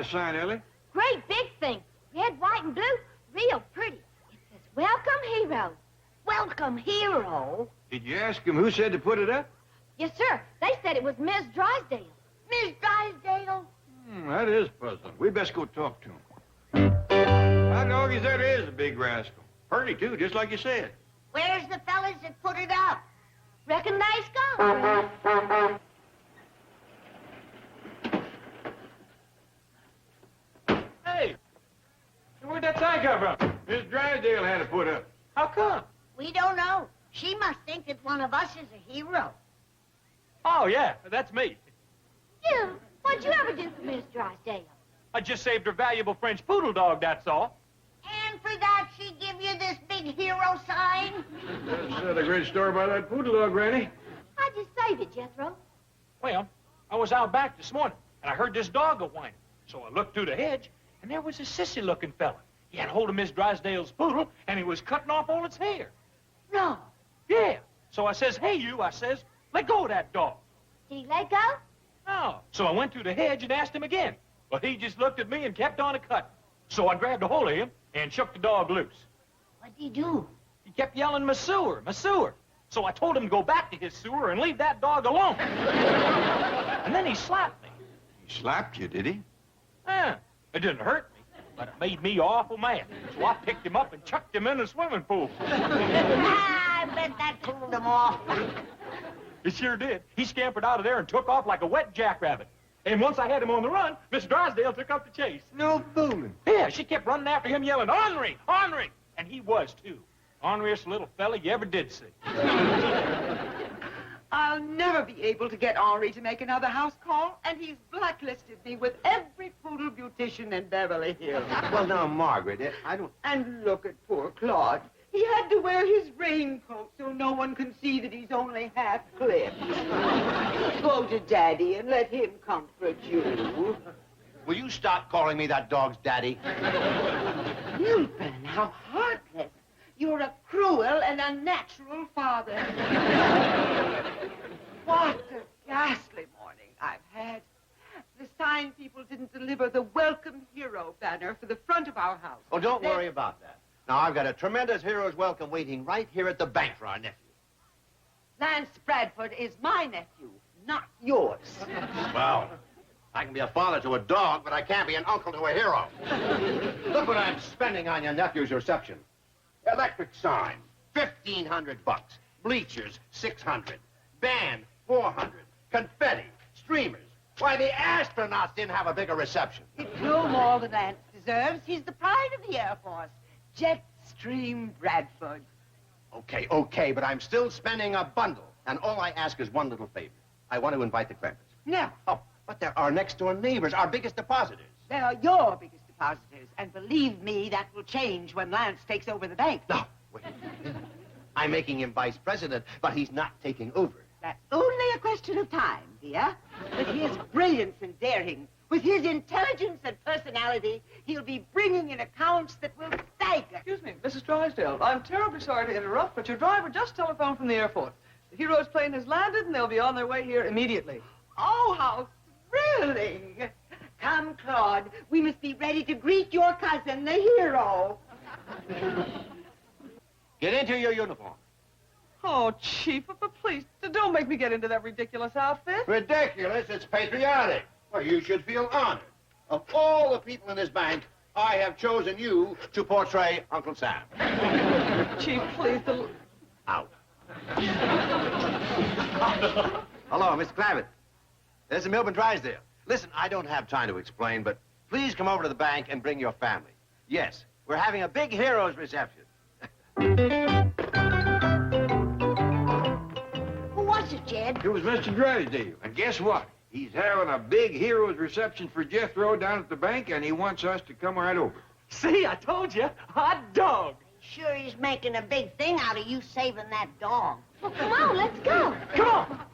sign, Ellie? Great big thing. Red, white, and blue. Real pretty. It says, Welcome, Hero. Welcome, Hero? Did you ask him who said to put it up? Yes, sir. They said it was Miss Drysdale. Miss Drysdale? That is puzzling. We best go talk to him. How doggies that is a big rascal. Purty, too, just like you said. Where's the fellas that put it up? Reckon they's gone. Hey, where'd that sign come from? Miss Drysdale had it put up. How come? We don't know. She must think that one of us is a hero. Oh, yeah, that's me. You? What'd you ever do for Miss Drysdale? I just saved her valuable French poodle dog, that's all. And for that, she give you this big hero sign? That's a great story about that poodle dog, Granny. How'd you save it, Jethro? Well, I was out back this morning, and I heard this dog go whining. So I looked through the hedge, and there was a sissy-looking fella. He had hold of Miss Drysdale's poodle, and he was cutting off all its hair. No. Yeah. So I says, hey, you, I says, let go of that dog. Did he let go? No. So I went through the hedge and asked him again. But he just looked at me and kept on a-cutting. So I grabbed a hold of him and shook the dog loose. What'd he do? He kept yelling, "Masseur, Masseur." So I told him to go back to his sewer and leave that dog alone. And then he slapped me. He slapped you, did he? Yeah, it didn't hurt me, but it made me awful mad. So I picked him up and chucked him in the swimming pool. I bet that cooled him off. It sure did. He scampered out of there and took off like a wet jackrabbit. And once I had him on the run, Miss Drysdale took up the chase. No fooling. Yeah, she kept running after him yelling, "Henri, Henri!" And he was, too. Orneriest little fella you ever did see. I'll never be able to get Henri to make another house call, and he's blacklisted me with every poodle beautician in Beverly Hills. Well, now, Margaret, I don't... And look at poor Claude. He had to wear his raincoat so no one can see that he's only half clipped. Go to Daddy and let him comfort you. Will you stop calling me that dog's daddy? Milton, how heartless. You're a cruel and unnatural father. What a ghastly morning I've had. The sign people didn't deliver the Welcome Hero banner for the front of our house. Oh, don't worry about that. Now, I've got a tremendous hero's welcome waiting right here at the bank for our nephew. Lance Bradford is my nephew, not yours. Well, I can be a father to a dog, but I can't be an uncle to a hero. Look what I'm spending on your nephew's reception. Electric sign, $1,500. Bleachers, $600. Band, $400. Confetti, streamers. Why, the astronauts didn't have a bigger reception. It's no more than Lance deserves. He's the pride of the Air Force. Jetstream Bradford. Okay, but I'm still spending a bundle. And all I ask is one little favor. I want to invite the Crampers. No, Oh, but they're our next-door neighbors, our biggest depositors. they are your biggest depositors. And believe me, that will change when Lance takes over the bank. No, wait. I'm making him vice president, but he's not taking over. That's only a question of time, dear. With his brilliance and daring, with his intelligence and personality, he'll be bringing in accounts that will stagger. Excuse me, Mrs. Drysdale. I'm terribly sorry to interrupt, but your driver just telephoned from the airport. The hero's plane has landed, and they'll be on their way here immediately. Oh, how thrilling! Come, Claude. We must be ready to greet your cousin, the hero. Get into your uniform. Oh, Chief, but please, don't make me get into that ridiculous outfit. Ridiculous, it's patriotic. Well, you should feel honored. Of all the people in this bank, I have chosen you to portray Uncle Sam. Chief, please, Out. Hello, Mr. Clavitt. This is Milburn Drysdale. Listen, I don't have time to explain, but please come over to the bank and bring your family. Yes, we're having a big hero's reception. Who was it, Jed? It was Mr. Drysdale. And guess what? He's having a big hero's reception for Jethro down at the bank, and he wants us to come right over. See, I told you. Hot dog. Sure he's making a big thing out of you saving that dog. Well, come on, let's go. Come on.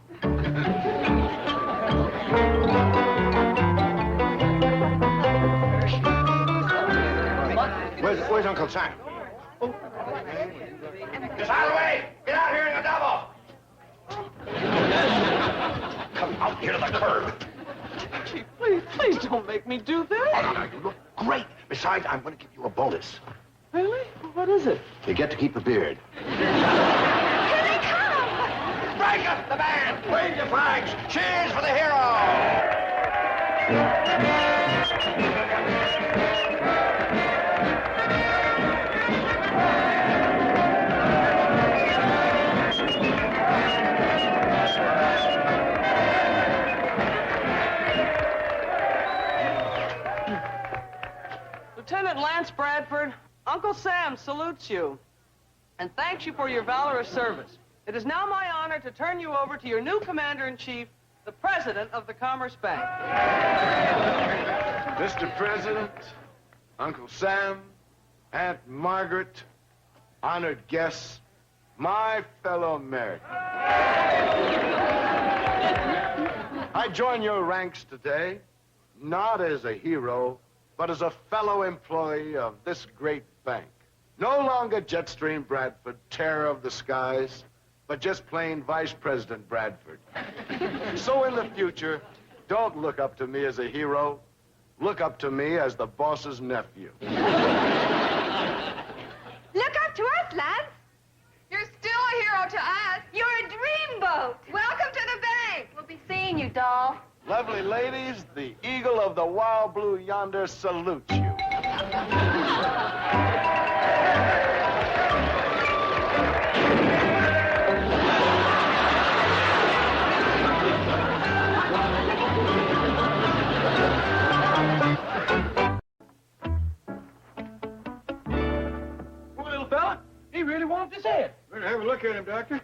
Where's Uncle Sam? Just out of the way! Get out here in a double! Come out here to the curb. Chief, please don't make me do Oh, that. no, you look great. Besides, I'm going to give you a bonus. Really? What is it? You get to keep the beard. Here they come! Break up the band! Wave your flags! Cheers for the hero! Lieutenant Lance Bradford, Uncle Sam salutes you and thanks you for your valorous service. It is now my honor to turn you over to your new commander-in-chief, the president of the Commerce Bank. Mr. President, Uncle Sam, Aunt Margaret, honored guests, my fellow Americans. I join your ranks today, not as a hero, but as a fellow employee of this great bank. No longer Jetstream Bradford, terror of the skies, but just plain Vice President Bradford. So in the future, don't look up to me as a hero. Look up to me as the boss's nephew. Look up to us, Lance. You're still a hero to us. You're a dreamboat. Welcome to the bank. We'll be seeing you, doll. Lovely ladies, the eagle of the wild blue yonder salutes you. Poor little fella. He really whomped his head. Better have a look at him, Doctor.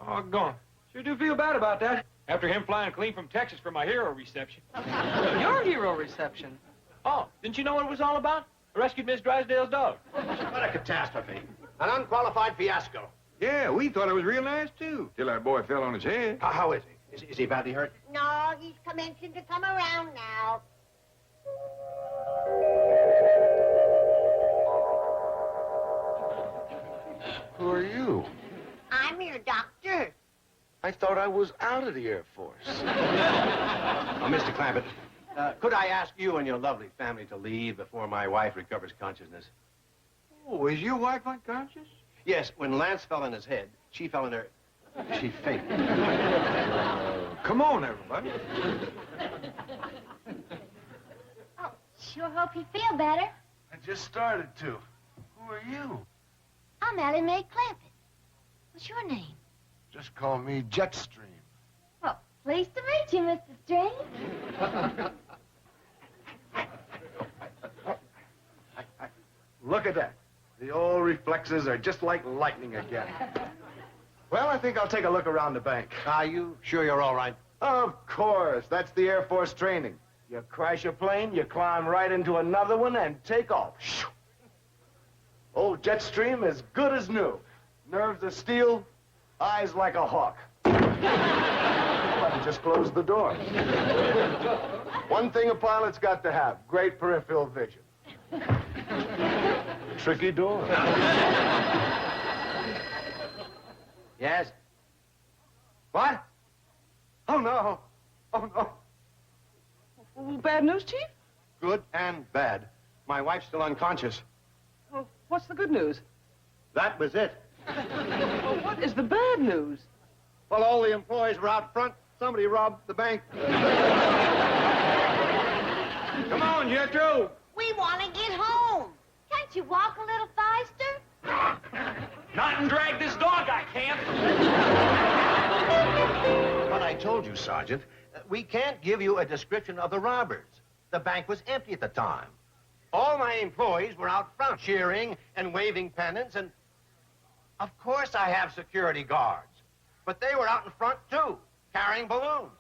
Doggone. Sure do feel bad about that. After him flying clean from Texas for my hero reception. Your hero reception. Oh, didn't you know what it was all about? I rescued Miss Drysdale's dog. What a catastrophe. An unqualified fiasco. Yeah, we thought it was real nice, too, till that boy fell on his head. How is he? Is he badly hurt? No, he's commencing to come around now. Who are you? I'm your doctor. I thought I was out of the Air Force. Oh, Mr. Clampett, could I ask you and your lovely family to leave before my wife recovers consciousness? Oh, is your wife unconscious? Yes, when Lance fell on his head, she fell in her... She fainted. Come on, everybody. Oh, sure hope you feel better. I just started to. Who are you? I'm Allie Mae Clampett. What's your name? Just call me Jetstream. Well, pleased to meet you, Mr. Stream. Look at that. The old reflexes are just like lightning again. Well, I think I'll take a look around the bank. Are you sure you're all right? Of course. That's the Air Force training. You crash a plane, you climb right into another one, and take off. Old Jetstream as good as new. Nerves of steel, eyes like a hawk. Just close the door. One thing a pilot's got to have, great peripheral vision. Tricky door. Yes? What? Oh, no. Oh, no. Well, bad news, Chief? Good and bad. My wife's still unconscious. Well, what's the good news? That was it. Well, what is the bad news? Well, all the employees were out front. Somebody robbed the bank. Come on, Jethro. We want to get home. Can't you walk a little faster? Not and drag this dog, I can't. But I told you, Sergeant, we can't give you a description of the robbers. The bank was empty at the time. All my employees were out front cheering and waving pennants, and of course I have security guards. But they were out in front, too, carrying balloons.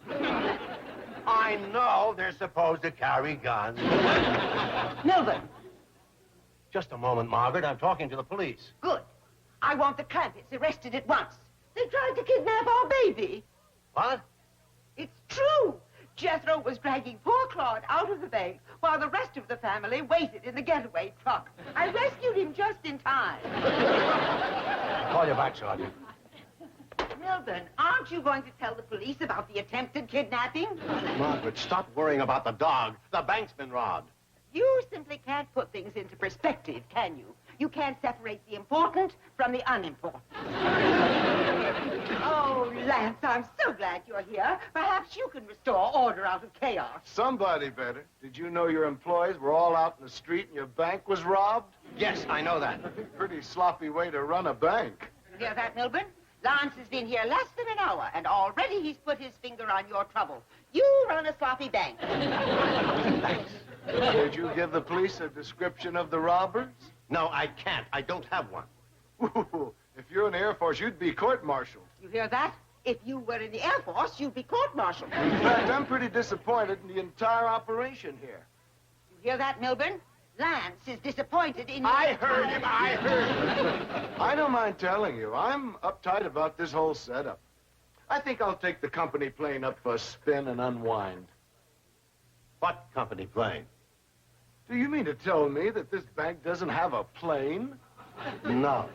I know they're supposed to carry guns. Milburn, Just a moment, Margaret. I'm talking to the police. good. I want the Clampetts arrested at once. They tried to kidnap our baby. What? It's true. Jethro was dragging poor Claude out of the bank while the rest of the family waited in the getaway truck. I rescued him just in time. I'll call you back, Sergeant. Milburn, aren't you going to tell the police about the attempted kidnapping? Margaret, stop worrying about the dog. The bank's been robbed. You simply can't put things into perspective, can you? You can't separate the important from the unimportant. Oh, Lance, I'm so glad you're here. Perhaps you can restore order out of chaos. Somebody better. Did you know your employees were all out in the street and your bank was robbed? Yes, I know that. Pretty sloppy way to run a bank. You hear that, Milburn? Lance has been here less than an hour, and already he's put his finger on your trouble. You run a sloppy bank. Did you give the police a description of the robbers? No, I can't. I don't have one. Ooh, if you're in the Air Force, you'd be court-martialed. You hear that? If you were in the Air Force, you'd be court-martialed. In fact, I'm pretty disappointed in the entire operation here. You hear that, Milburn? Lance is disappointed in... I heard him. I don't mind telling you, I'm uptight about this whole setup. I think I'll take the company plane up for a spin and unwind. What company plane? Do you mean to tell me that this bank doesn't have a plane? No.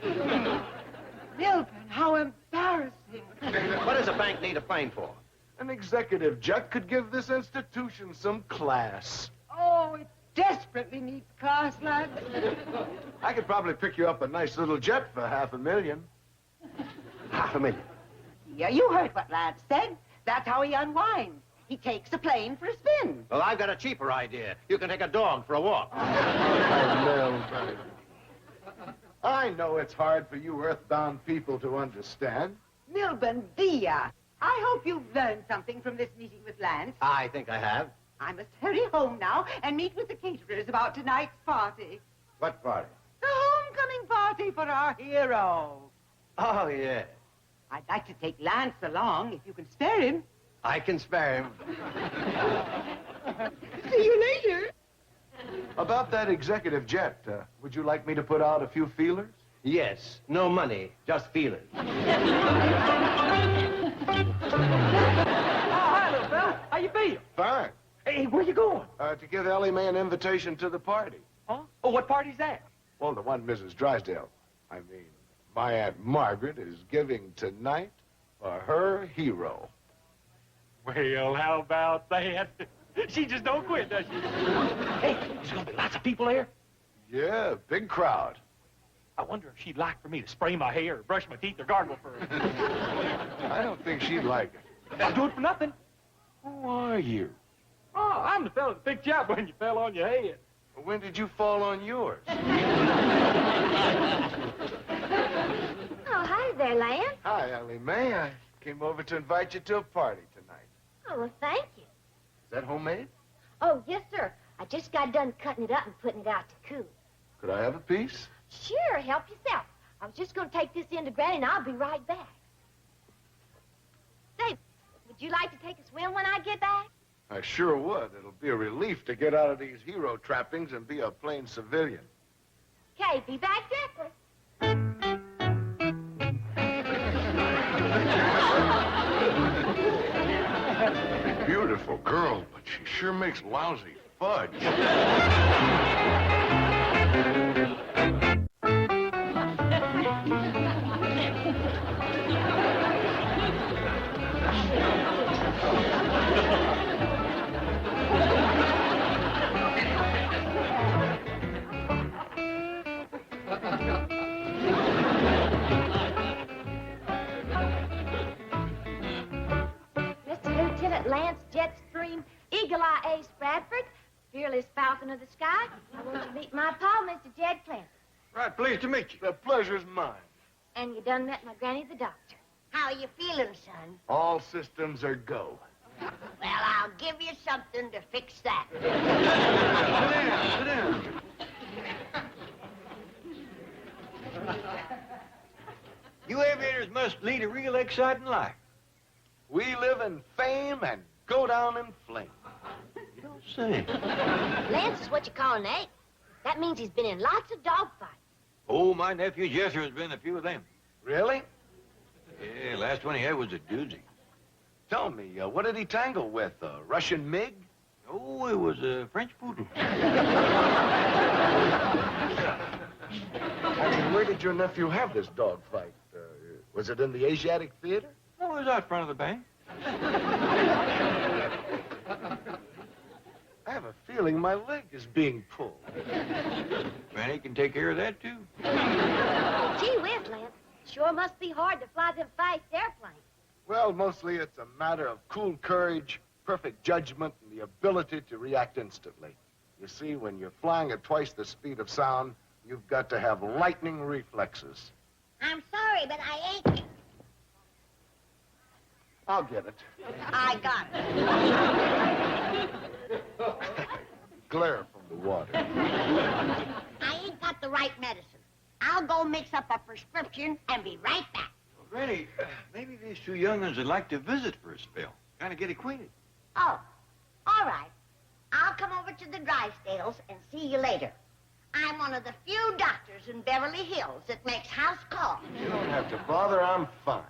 Milburn, how embarrassing. What does a bank need a plane for? An executive jet could give this institution some class. Oh, it desperately needs class, Lance. I could probably pick you up a nice little jet for $500,000. $500,000. Yeah, you heard what Lance said. That's how he unwinds. He takes a plane for a spin. Well, I've got a cheaper idea. You can take a dog for a walk. I know it's hard for you earthbound people to understand. Milburn, dear, I hope you've learned something from this meeting with Lance. I think I have. I must hurry home now and meet with the caterers about tonight's party. What party? The homecoming party for our hero. Oh, yeah. I'd like to take Lance along if you can spare him. I can spare him. See you later. About that executive jet, would you like me to put out a few feelers? Yes. No money, just feelers. Oh, hi, little fella. How you feel? Fine. Hey, where you going? To give Ellie Mae an invitation to the party. Huh? Oh, what party's that? Well, the one Mrs. Drysdale, I mean, my Aunt Margaret is giving tonight for her hero. Well, how about that? She just don't quit, does she? Hey, there's gonna be lots of people there. Yeah, big crowd. I wonder if she'd like for me to spray my hair or brush my teeth or gargle for her. I don't think she'd like it. I'll do it for nothing. Who are you? Oh, I'm the fella that picked you up when you fell on your head. When did you fall on yours? Oh, hi there, Lance. Hi, Ellie Mae. I came over to invite you to a party tonight. Oh, well, thank you. Is that homemade? Oh, yes, sir. I just got done cutting it up and putting it out to cool. Could I have a piece? Sure, help yourself. I was just going to take this in to Granny, and I'll be right back. Say, would you like to take a swim when I get back? I sure would. It'll be a relief to get out of these hero trappings and be a plain civilian. Okay, be back directly. Beautiful girl, but she sure makes lousy fudge. Mr. Lieutenant Lance Jetstream, Eagle Eye Ace Bradford, fearless falcon of the sky, I want you to meet my pa, Mr. Jed Clancy. Right, pleased to meet you. The pleasure's mine. And you done met my granny, the doctor. How you feeling, son? All systems are go. Well, I'll give you something to fix that. Sit down. You aviators must lead a real exciting life. We live in fame and go down in flame. You don't say. Lance is what you call an ace. That means he's been in lots of dogfights. Oh, my nephew Jesser's been a few of them. Really? Yeah, last one he had was a doozy. Tell me, what did he tangle with? A Russian MiG? Oh, it was a French poodle. I mean, where did your nephew have this dogfight? Was it in the Asiatic Theater? Oh, it was out front of the bank. I have a feeling my leg is being pulled. Granny can take care of that, too. Gee whiz, Lance. Sure must be hard to fly them fast airplanes. Well, mostly it's a matter of cool courage, perfect judgment, and the ability to react instantly. You see, when you're flying at twice the speed of sound, you've got to have lightning reflexes. I'm sorry, but I ain't. I'll get it. I got it. Glare from the water. I ain't got the right medicine. I'll go mix up a prescription and be right back. Well, Granny, maybe these two young'uns would like to visit for a spell. Kind of get acquainted. Oh, all right. I'll come over to the Drysdales and see you later. I'm one of the few doctors in Beverly Hills that makes house calls. You don't have to bother. I'm fine.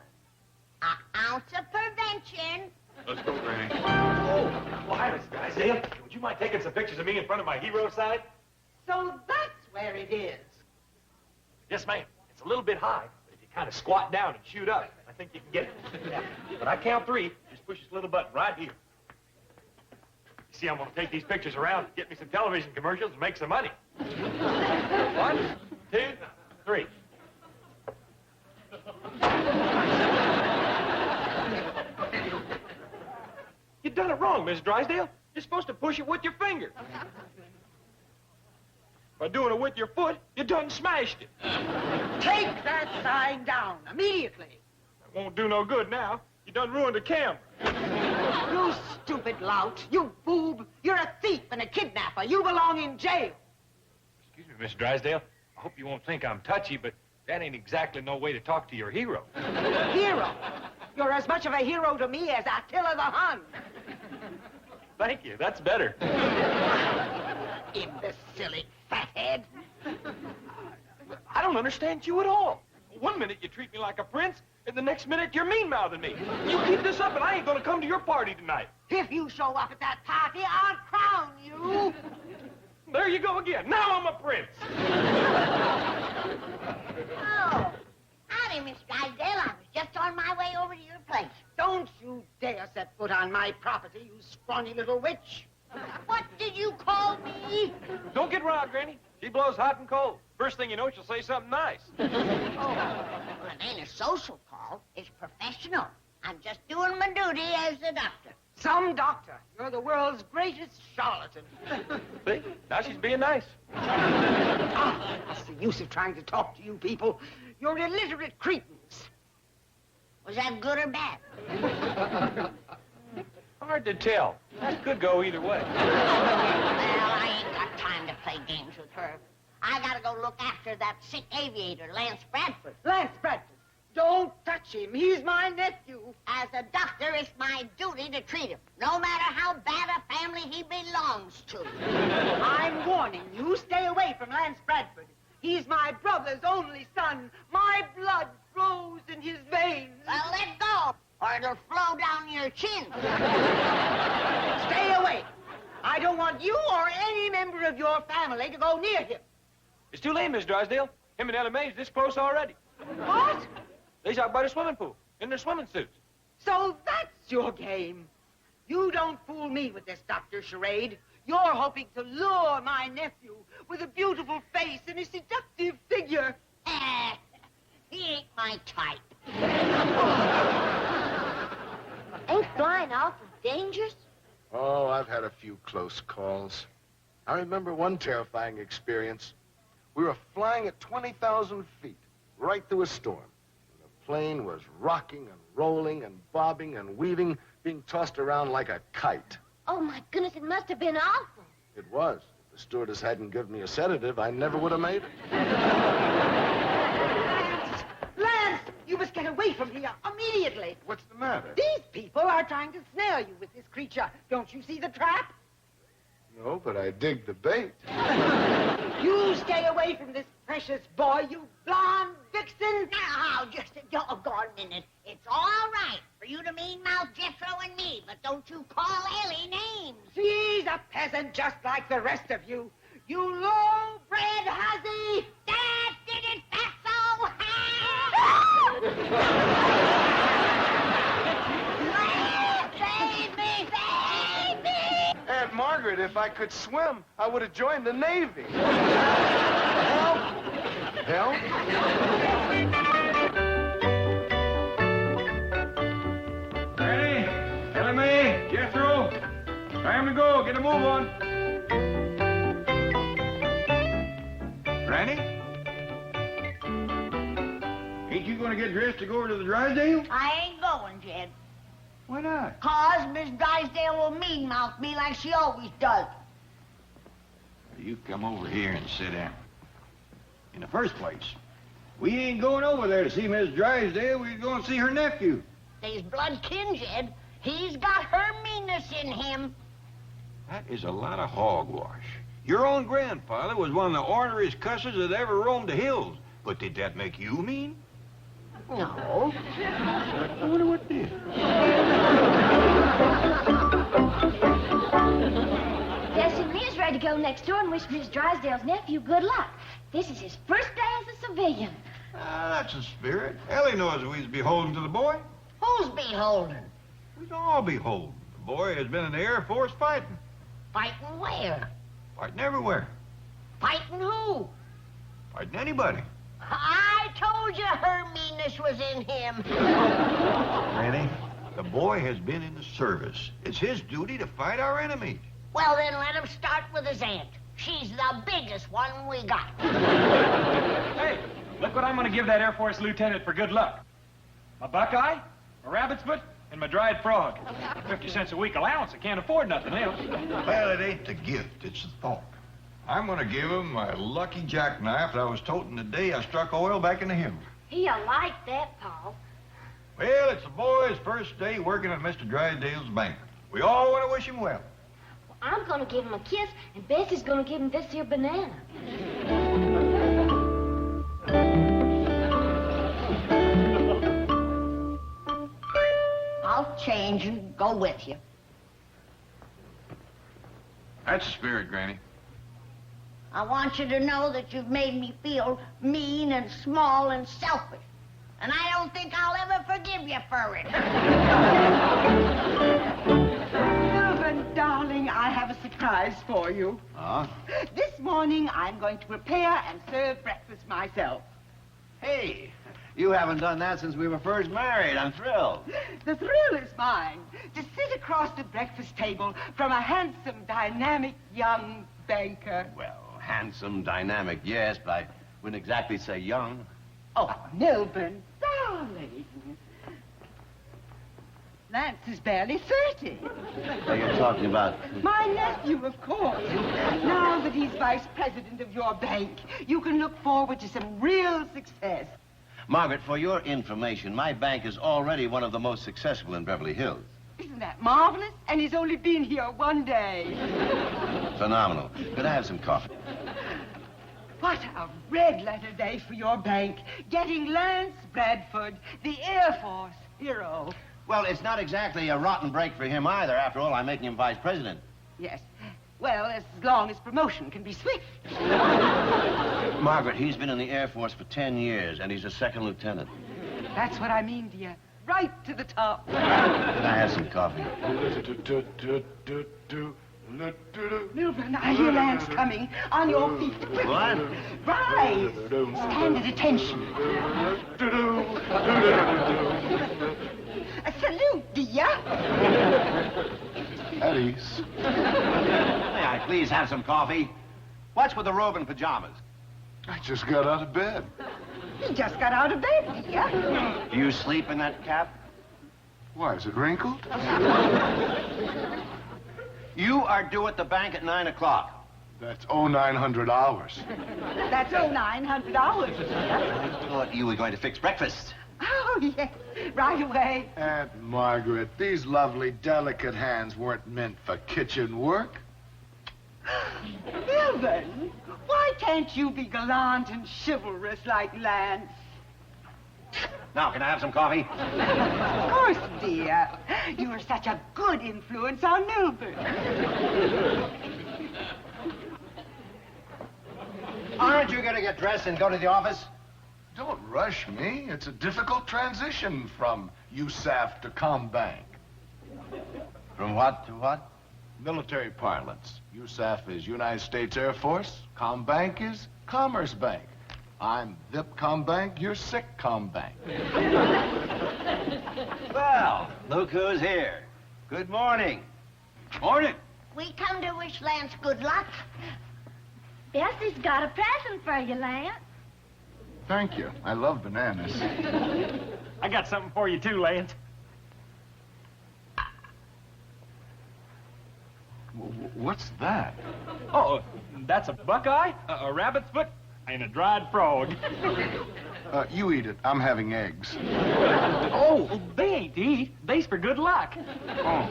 An ounce of prevention. Let's go, Granny. Oh, well, hi, Miss Drysdale. Would you mind taking some pictures of me in front of my hero sign? So that's where it is. Yes, ma'am. It's a little bit high, but if you kind of squat down and shoot up, I think you can get it. Yeah. But I count 3. Just push this little button right here. You see, I'm going to take these pictures around and get me some television commercials and make some money. 1, 2, 3. You've done it wrong, Miss Drysdale. You're supposed to push it with your finger. By doing it with your foot, you done smashed it. Take that sign down immediately. It won't do no good now. You done ruined the camera. You stupid lout. You boob. You're a thief and a kidnapper. You belong in jail. Excuse me, Miss Drysdale. I hope you won't think I'm touchy, but that ain't exactly no way to talk to your hero. Hero. You're as much of a hero to me as Attila the Hun. Thank you. That's better. Imbecilic fathead. I don't understand you at all. One minute you treat me like a prince, and the next minute you're mean-mouthing me. You keep this up, and I ain't gonna come to your party tonight. If you show up at that party, I'll crown you. There you go again. Now I'm a prince. Oh, howdy, Miss Drysdale. I was just on my way over to your place. Don't you dare set foot on my property, you scrawny little witch. What did you call me? Don't get riled, Granny. She blows hot and cold. First thing you know, she'll say something nice. Oh, well, it ain't a social call. It's professional. I'm just doing my duty as a doctor. Some doctor. You're the world's greatest charlatan. See? Now she's being nice. What's the use of trying to talk to you people? You're illiterate cretins. Was that good or bad? Hard to tell. That could go either way. Well, I ain't got time to play games with her. I gotta go look after that sick aviator, Lance Bradford. Lance Bradford, don't touch him. He's my nephew. As a doctor, it's my duty to treat him, no matter how bad a family he belongs to. I'm warning you, stay away from Lance Bradford. He's my brother's only son. My blood flows in his veins. Well, let go, or it'll flow down your chin. Stay away. I don't want you or any member of your family to go near him. It's too late, Miss Drysdale. Him and Ella Mae's this close already. What? They's out by the swimming pool, in their swimming suits. So that's your game. You don't fool me with this doctor charade. You're hoping to lure my nephew with a beautiful face and a seductive figure. He ain't my type. Ain't flying awful dangerous? Oh, I've had a few close calls. I remember one terrifying experience. We were flying at 20,000 feet, right through a storm. And the plane was rocking and rolling and bobbing and weaving, being tossed around like a kite. Oh, my goodness, it must have been awful. It was. If the stewardess hadn't given me a sedative, I never would have made it. Lance, you must get away from here immediately. What's the matter? These people are trying to snare you with this creature. Don't you see the trap? No, but I dig the bait. You stay away from this precious boy, you blonde vixen. Now, just a doggone minute. It's all right for you to mean-mouth Jethro and me, but don't you call Ellie names. She's a peasant just like the rest of you. You low-bred hussy. That did it, Fatso! if I could swim, I would have joined the Navy. Help? Ready? Ellie, Jethro. Time to go. Get a move on. Granny? Ain't you going to get dressed to go over to the Drysdale? I ain't going, Jed. Why not? 'Cause Miss Drysdale will mean-mouth me like she always does. You come over here and sit down. In the first place, we ain't going over there to see Miss Drysdale. We're going to see her nephew. They's blood kin, Jed. He's got her meanness in him. That is a lot of hogwash. Your own grandfather was one of the orneriest cusses that ever roamed the hills. But did that make you mean? No. I wonder what did. Yes, and Leah's ready to go next door and wish Miss Drysdale's nephew good luck. This is his first day as a civilian. That's the spirit. Ellie knows we's beholden to the boy. Who's beholden? We's all beholden. The boy has been in the Air Force fighting. Fighting where? Fighting everywhere. Fighting who? Fighting anybody. I told you her meanness was in him. Granny, the boy has been in the service. It's his duty to fight our enemies. Well, then let him start with his aunt. She's the biggest one we got. Hey, look what I'm going to give that Air Force lieutenant for good luck. My buckeye, my rabbit's foot, and my dried frog. 50 cents a week allowance. I can't afford nothing else. Well, it ain't the gift, it's the thought. I'm gonna give him my lucky jackknife that I was toting the day I struck oil back in the hills. He'll like that, Paul. Well, it's the boy's first day working at Mr. Drysdale's bank. We all want to wish him well. I'm gonna give him a kiss, and Bessie's gonna give him this here banana. I'll change and go with you. That's the spirit, Granny. I want you to know that you've made me feel mean and small and selfish. And I don't think I'll ever forgive you for it. Melvin, darling, I have a surprise for you. Huh? This morning, I'm going to prepare and serve breakfast myself. Hey, you haven't done that since we were first married. I'm thrilled. The thrill is mine to sit across the breakfast table from a handsome, dynamic young banker. Well, handsome, dynamic, yes, but I wouldn't exactly say young. Oh, Melvin, darling. Lance is barely 30. What are you talking about? My nephew, of course. Now that he's vice president of your bank, you can look forward to some real success. Margaret, for your information, my bank is already one of the most successful in Beverly Hills. Isn't that marvelous? And he's only been here one day. Phenomenal. Could I have some coffee? What a red-letter day for your bank. Getting Lance Bradford, the Air Force hero. Well, it's not exactly a rotten break for him either. After all, I'm making him vice president. Yes. Well, as long as promotion can be swift. Margaret, he's been in the Air Force for 10 years, and he's a second lieutenant. That's what I mean, dear. Right to the top. Could I have some coffee? Milburn, I hear Lance coming. On your feet. Quickly. What? Rise. Stand at attention. A salute, dear. At ease. May I please have some coffee? What's with the robe and pajamas? I just got out of bed. He just got out of bed, dear. Do you sleep in that cap? Why, is it wrinkled? You are due at the bank at 9 o'clock. That's 0900 hours. That's $900, dear. I thought you were going to fix breakfast. Oh, yes. Right away. Aunt Margaret, these lovely, delicate hands weren't meant for kitchen work. Milburn, why can't you be gallant and chivalrous like Lance? Now, can I have some coffee? Of course, dear. You are such a good influence on Milburn. Aren't you going to get dressed and go to the office? Don't rush me. It's a difficult transition from USAF to Combank. From what to what? Military parlance. USAF is United States Air Force. Combank is Commerce Bank. I'm VIP Combank, you're Sick Combank. Well, look who's here. Good morning. Morning. We come to wish Lance good luck. Bessie's got a present for you, Lance. Thank you. I love bananas. I got something for you, too, Lance. What's that? Oh, that's a buckeye, a rabbit's foot, and a dried frog. You eat it. I'm having eggs. Oh, they ain't to eat. They's for good luck. Oh.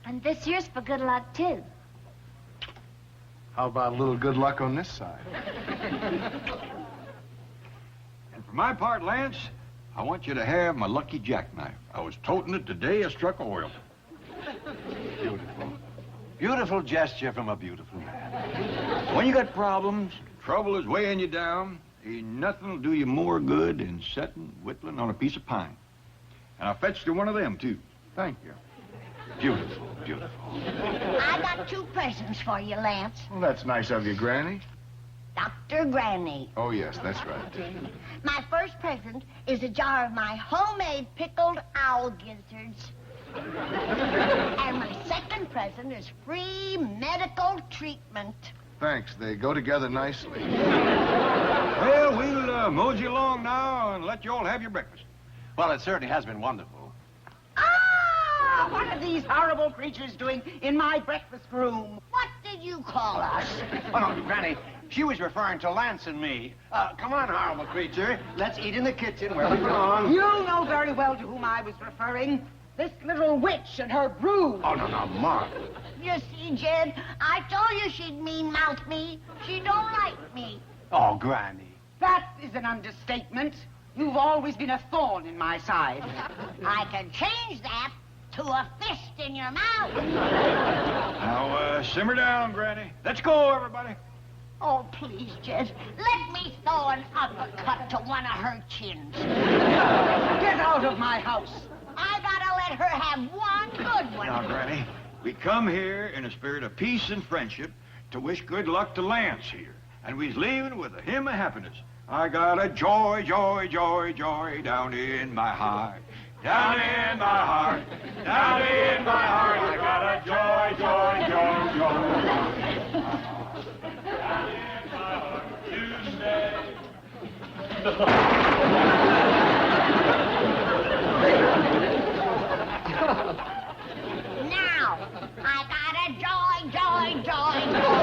And this year's for good luck, too. How about a little good luck on this side? And for my part, Lance, I want you to have my lucky jackknife. I was toting it the day I struck oil. Beautiful. Beautiful gesture from a beautiful man. When you got problems, trouble is weighing you down, ain't nothing will do you more good than setting whittling on a piece of pine. And I fetched you one of them, too. Thank you. Beautiful, beautiful. I got 2 presents for you, Lance. Well, that's nice of you, Granny. Dr. Granny. Oh, yes, that's right. My first present is a jar of my homemade pickled owl gizzards. And my second present is free medical treatment. Thanks. They go together nicely. Well, we'll mosey along now and let you all have your breakfast. Well, it certainly has been wonderful. Ah! What are these horrible creatures doing in my breakfast room? What did you call us? Oh, no, Granny, she was referring to Lance and me. Come on, horrible creature. Let's eat in the kitchen where we belong. You know very well to whom I was referring. This little witch and her brood. Oh, no, Mark. You see, Jed, I told you she'd mean-mouth me. She don't like me. Oh, Granny. That is an understatement. You've always been a thorn in my side. I can change that to a fist in your mouth. Now, simmer down, Granny. Let's go, everybody. Oh, please, Jed, let me throw an uppercut to one of her chins. Get out of my house. I gotta let her have one good one. Now, Granny, we come here in a spirit of peace and friendship to wish good luck to Lance here. And we's leaving with a hymn of happiness. I got a joy, joy, joy, joy down in my heart. Down in my heart. Down in my heart. I got a joy, joy, joy, joy. Down in my heart to stay. Now, I got a joy, joy, joy, joy.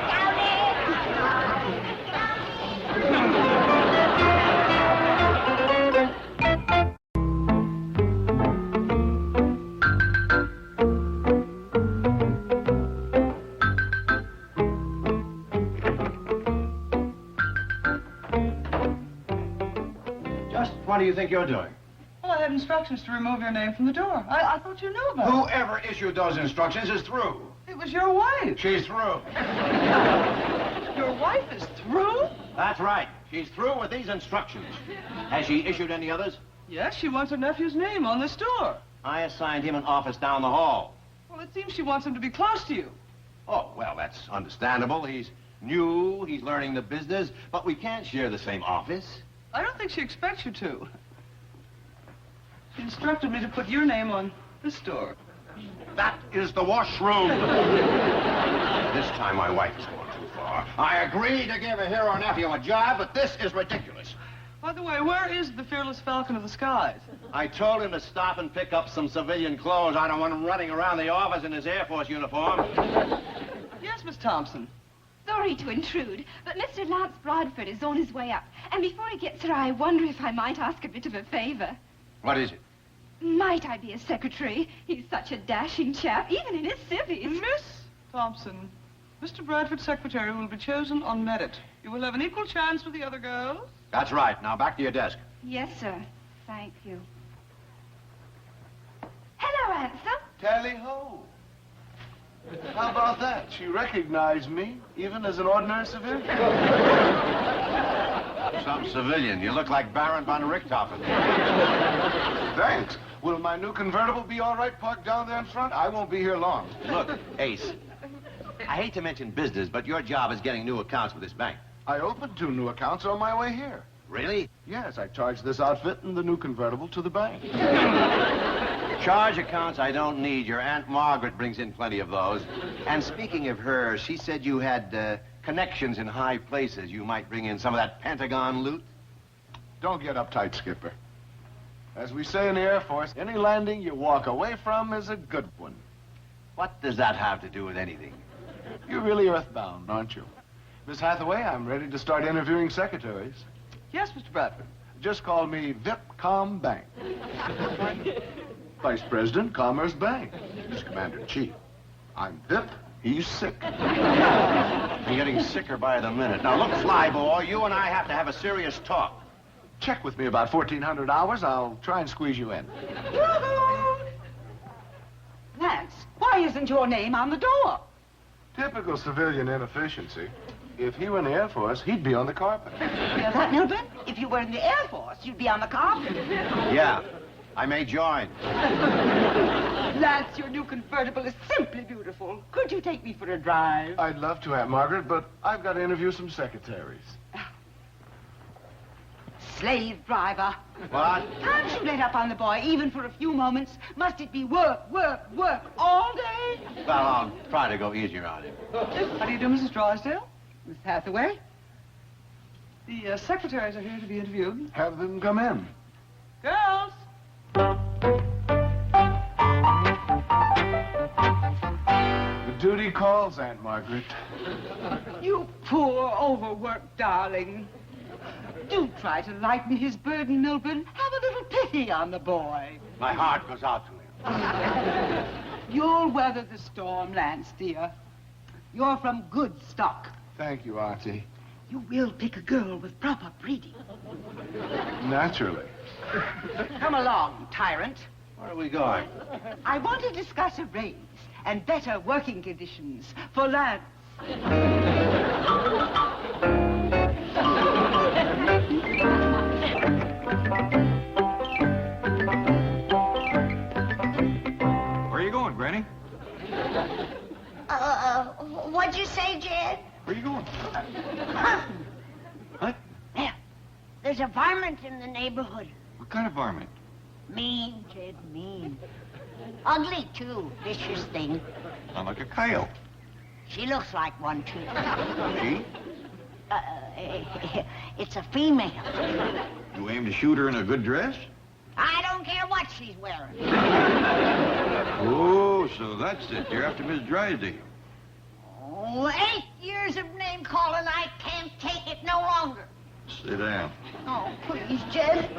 Down in my Just what do you think you're doing? Well, I have instructions to remove your name from the door. I thought you knew about it. Whoever issued those instructions is through. It was your wife. She's through. Your wife is through? That's right. She's through with these instructions. Has she issued any others? Yes, she wants her nephew's name on this door. I assigned him an office down the hall. Well, it seems she wants him to be close to you. Oh, well, that's understandable. He's new, he's learning the business, but we can't share the same office. I don't think she expects you to. She instructed me to put your name on this door. That is the washroom. This time my wife is going too far. I agree to give a hero nephew a job, but this is ridiculous. By the way, where is the fearless falcon of the skies? I told him to stop and pick up some civilian clothes. I don't want him running around the office in his Air Force uniform. Yes, Miss Thompson. Sorry to intrude, but Mr. Lance Bradford is on his way up. And before he gets here, I wonder if I might ask a bit of a favor. What is it? Might I be his secretary? He's such a dashing chap, even in his civvies. Miss Thompson, Mr. Bradford's secretary will be chosen on merit. You will have an equal chance with the other girls. That's right. Now back to your desk. Yes, sir. Thank you. Hello, Ansel. Tally-ho. How about that? She recognized me, even as an ordinary civilian. Some civilian. You look like Baron von Richthofen. Thanks. Will my new convertible be all right parked down there in front? I won't be here long. Look, Ace, I hate to mention business, but your job is getting new accounts with this bank. I opened 2 new accounts on my way here. Really? Yes, I charged this outfit and the new convertible to the bank. Charge accounts I don't need. Your Aunt Margaret brings in plenty of those. And speaking of her, she said you had connections in high places. You might bring in some of that Pentagon loot. Don't get uptight, Skipper. As we say in the Air Force, any landing you walk away from is a good one. What does that have to do with anything? You're really earthbound, aren't you? Miss Hathaway, I'm ready to start interviewing secretaries. Yes, Mr. Bradford. Just call me Vipcom Bank. Vice President, Commerce Bank. He's Commander-in-Chief. I'm Vip, he's sick. I'm getting sicker by the minute. Now, look, Flyboy, you and I have to have a serious talk. Check with me about 1,400 hours. I'll try and squeeze you in. Lance, why isn't your name on the door? Typical civilian inefficiency. If he were in the Air Force, he'd be on the carpet. You know that, Milburn? If you were in the Air Force, you'd be on the carpet. Yeah, I may join. Lance, your new convertible is simply beautiful. Could you take me for a drive? I'd love to, Aunt Margaret, but I've got to interview some secretaries. Slave driver. What? Can't you let up on the boy even for a few moments? Must it be work, work, work all day? Well, I'll try to go easier on him. How do you do, Mrs. Drysdale? Miss Hathaway? The secretaries are here to be interviewed. Have them come in. Girls! The duty calls, Aunt Margaret. You poor, overworked darling. Do try to lighten his burden, Milburn. Have a little pity on the boy. My heart goes out to him. You'll weather the storm, Lance, dear. You're from good stock. Thank you, Auntie. You will pick a girl with proper breeding. Naturally. Come along, tyrant. Where are we going? I want to discuss a raise and better working conditions for Lance. Where you going, Granny? What'd you say, Jed? Where you going? What? There. There's a varmint in the neighborhood. What kind of varmint? Mean, Jed, mean. Ugly, too. Vicious thing. Sound like a coyote. She looks like one, too. She? It's a female. You aim to shoot her in a good dress? I don't care what she's wearing. Oh, so that's it. You're after Miss Drysdale. Oh, 8 years of name calling. I can't take it no longer. Sit down. Oh, please, Jed.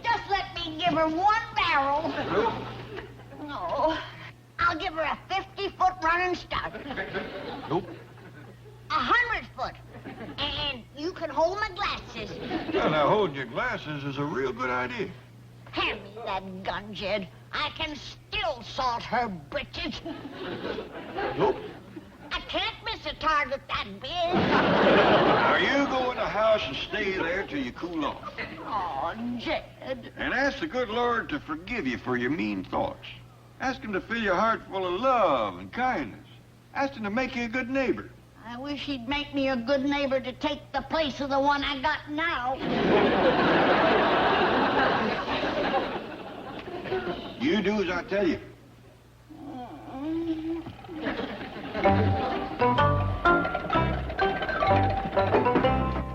Just let me give her 1 barrel. Nope. No. I'll give her a 50-foot running start. Nope. 100-foot. And you can hold my glasses. Well, now, holding your glasses is a real good idea. Hand me that gun, Jed. I can still salt her britches. Nope. I can't miss a target that big. Now, you go in the house and stay there till you cool off. Oh, Jed. And ask the good Lord to forgive you for your mean thoughts. Ask him to fill your heart full of love and kindness. Ask him to make you a good neighbor. I wish he'd make me a good neighbor to take the place of the one I got now. You do as I tell you.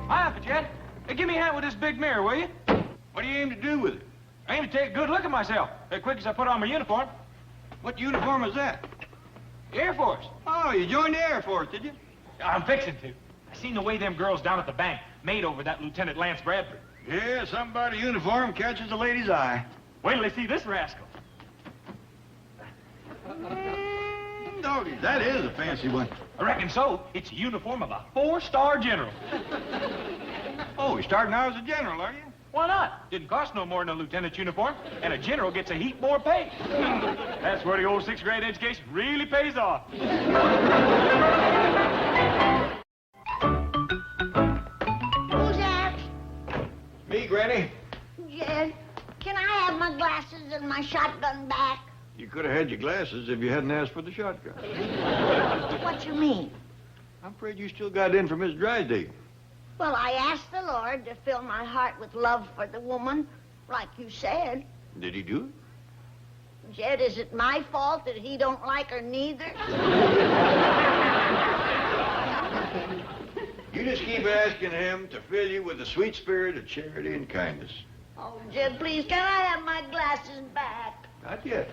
Hi, Jet. Hey, give me a hand with this big mirror, will you? What do you aim to do with it? I aim to take a good look at myself as quick as I put on my uniform. What uniform is that? Air Force. Oh, you joined the Air Force, did you? I'm fixing to. I seen the way them girls down at the bank made over that Lieutenant Lance Bradford. Yeah, somebody's uniform catches a lady's eye. Wait till they see this rascal. Doggy, that is a fancy one. I reckon so. It's a uniform of a 4-star general. Oh, you're starting out as a general, are you? Why not? Didn't cost no more than a lieutenant's uniform, and a general gets a heap more pay. That's where the old 6th grade education really pays off. Who's that? gotten my shotgun back? You could have had your glasses if you hadn't asked for the shotgun. What you mean? I'm afraid you still got in for Miss Drysdale. Well, I asked the Lord to fill my heart with love for the woman, like you said. Did he do it? Jed, is it my fault that he don't like her neither? You just keep asking him to fill you with the sweet spirit of charity and kindness. Oh, Jed, please, can I have my glasses back? Not yet.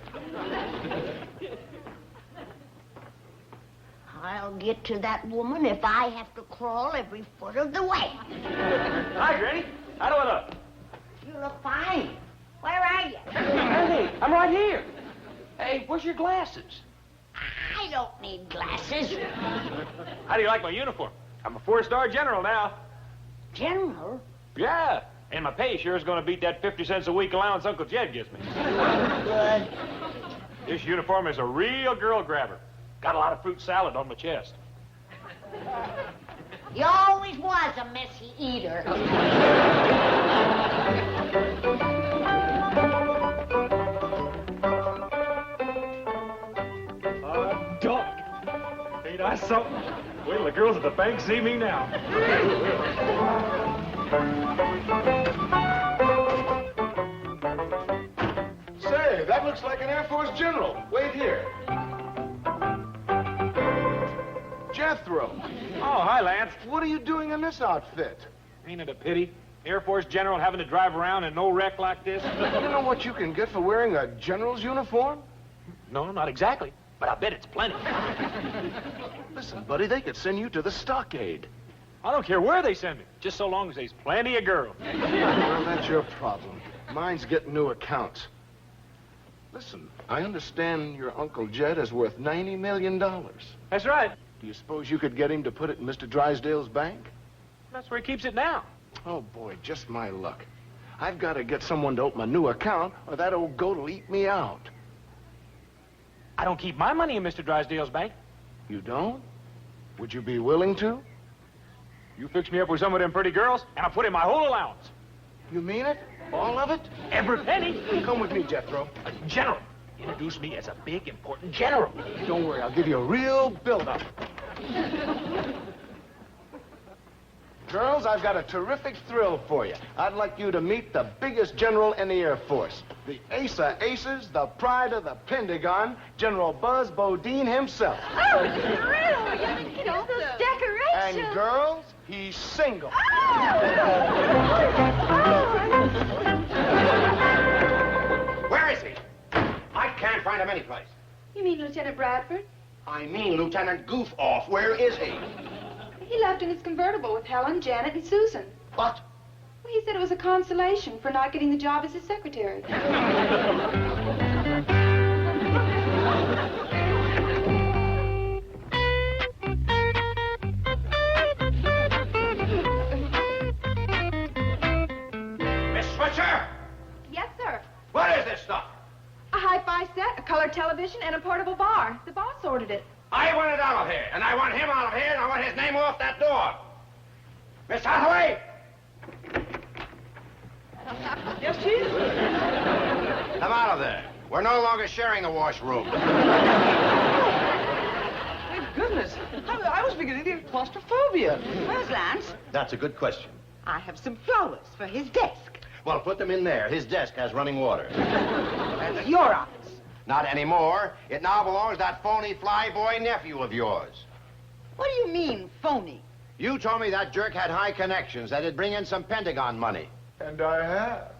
I'll get to that woman if I have to crawl every foot of the way. Hi, Granny. How do I look? You look fine. Where are you? Hey, I'm right here. Hey, where's your glasses? I don't need glasses. How do you like my uniform? I'm a 4-star general now. General? Yeah, and my pay sure is going to beat that 50 cents a week allowance Uncle Jed gives me. Good. This uniform is a real girl grabber. Got a lot of fruit salad on my chest. You always was a messy eater. Dog. Ain't I something? Wait till the girls at the bank see me now. Say, that looks like an Air Force general. Wait here. Jethro, Oh, hi, Lance. what are you doing in this outfit? Ain't it a pity? Air Force general having to drive around in no wreck like this? You know what you can get for wearing a general's uniform? No, not exactly. But I bet it's plenty. Listen, buddy, they could send you to the stockade. I don't care where they send me, just so long as there's plenty of girls. Well, that's your problem. Mine's getting new accounts. Listen, I understand your Uncle Jed is worth $90 million. Do That's right. you suppose you could get him to put it in Mr. Drysdale's bank? That's where he keeps it now. Oh, boy, just my luck. I've got to get someone to open a new account, or that old goat will eat me out. I don't keep my money in Mr. Drysdale's bank. You don't? Would you be willing to? You fix me up with some of them pretty girls, and I'll put in my whole allowance. You mean it? All of it? Every penny. Come with me, Jethro. A general. Introduce me as a big, important general. Don't worry, I'll give you a real build-up. Girls, I've got a terrific thrill for you. I'd like you to meet the biggest general in the Air Force. The ace of aces, the pride of the Pentagon, General Buzz Bodine himself. Oh, really? Look at all those decorations. And girls, he's single. Where is he? I can't find him anyplace. You mean Lieutenant Bradford? I mean Lieutenant Goof-Off. Where is he? He left in his convertible with Helen, Janet, and Susan. What? Well, he said it was a consolation for not getting the job as his secretary. Miss Switzer! Yes, sir. What is this stuff? A hi-fi set, a color television, and a portable bar. The boss ordered it. I want it out of here, and I want him out of here, and I want his name off that door. Miss Hathaway! Yes, Chief? Come out of there. We're no longer sharing the washroom. Thank goodness. I was beginning to get claustrophobia. Where's Lance? That's a good question. I have some flowers for his desk. Well, put them in there. His desk has running water. That's your office. Not anymore. It now belongs to that phony flyboy nephew of yours. What do you mean, phony? You told me that jerk had high connections that'd bring in some Pentagon money. And I have.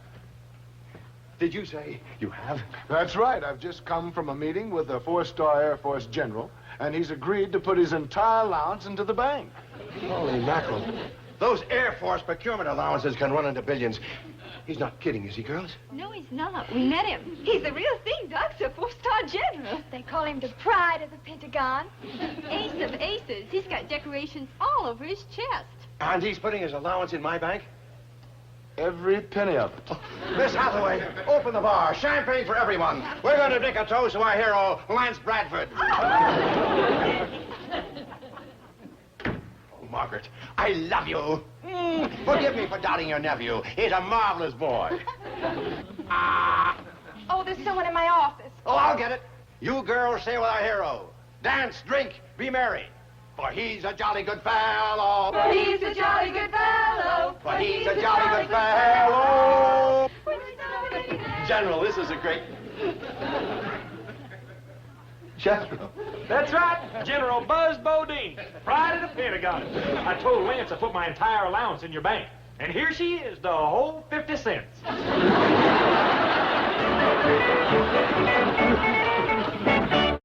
Did you say you have? That's right. I've just come from a meeting with a 4-star Air Force general, and he's agreed to put his entire allowance into the bank. Holy mackerel. Those Air Force procurement allowances can run into billions. He's not kidding, is he, girls? No, he's not. We met him. He's the real thing, Doc. He's a 4-star general. They call him the pride of the Pentagon. Ace of aces. He's got decorations all over his chest. And he's putting his allowance in my bank? Every penny of it. Miss Hathaway, open the bar. Champagne for everyone. We're going to drink a toast to our hero, Lance Bradford. Oh, Margaret, I love you. Forgive me for doubting your nephew. He's a marvelous boy. Oh, this someone in my office. Oh, I'll get it. You girls stay with our hero. Dance, drink, be merry. For he's a jolly good fellow. For he's a jolly good fellow. For he's a jolly good fellow. General, this is a great... Jethro. That's right, General Buzz Bodine, pride of the Pentagon. I told Lance I put my entire allowance in your bank, and here she is, the whole 50 cents.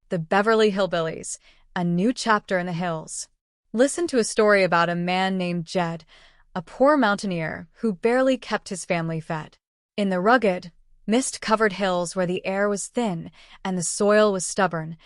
The Beverly Hillbillies, a new chapter in the hills. Listen to a story about a man named Jed, a poor mountaineer who barely kept his family fed. In the rugged, mist-covered hills where the air was thin and the soil was stubborn,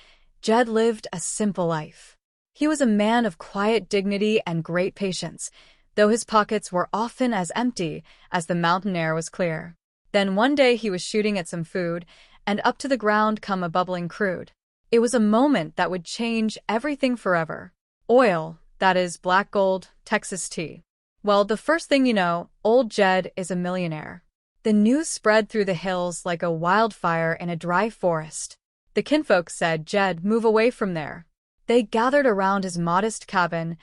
Jed lived a simple life. He was a man of quiet dignity and great patience, though his pockets were often as empty as the mountain air was clear. Then one day he was shooting at some food, and up to the ground come a bubbling crude. It was a moment that would change everything forever. Oil, that is black gold, Texas tea. Well, the first thing you know, old Jed is a millionaire. The news spread through the hills like a wildfire in a dry forest. The kinfolk said, "Jed, move away from there." They gathered around his modest cabin,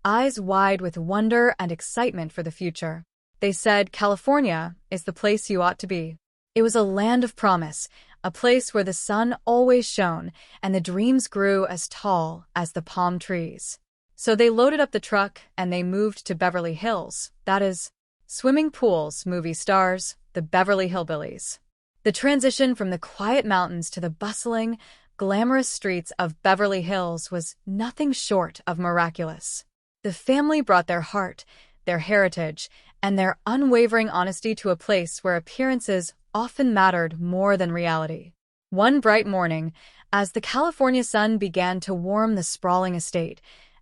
eyes wide with wonder and excitement for the future. They said, "California is the place you ought to be." It was a land of promise, a place where the sun always shone and the dreams grew as tall as the palm trees. So they loaded up the truck and they moved to Beverly Hills, that is, swimming pools, movie stars, the Beverly Hillbillies. The transition from the quiet mountains to the bustling, glamorous streets of Beverly Hills was nothing short of miraculous. The family brought their heart, their heritage, and their unwavering honesty to a place where appearances often mattered more than reality. One bright morning, as the California sun began to warm the sprawling estate,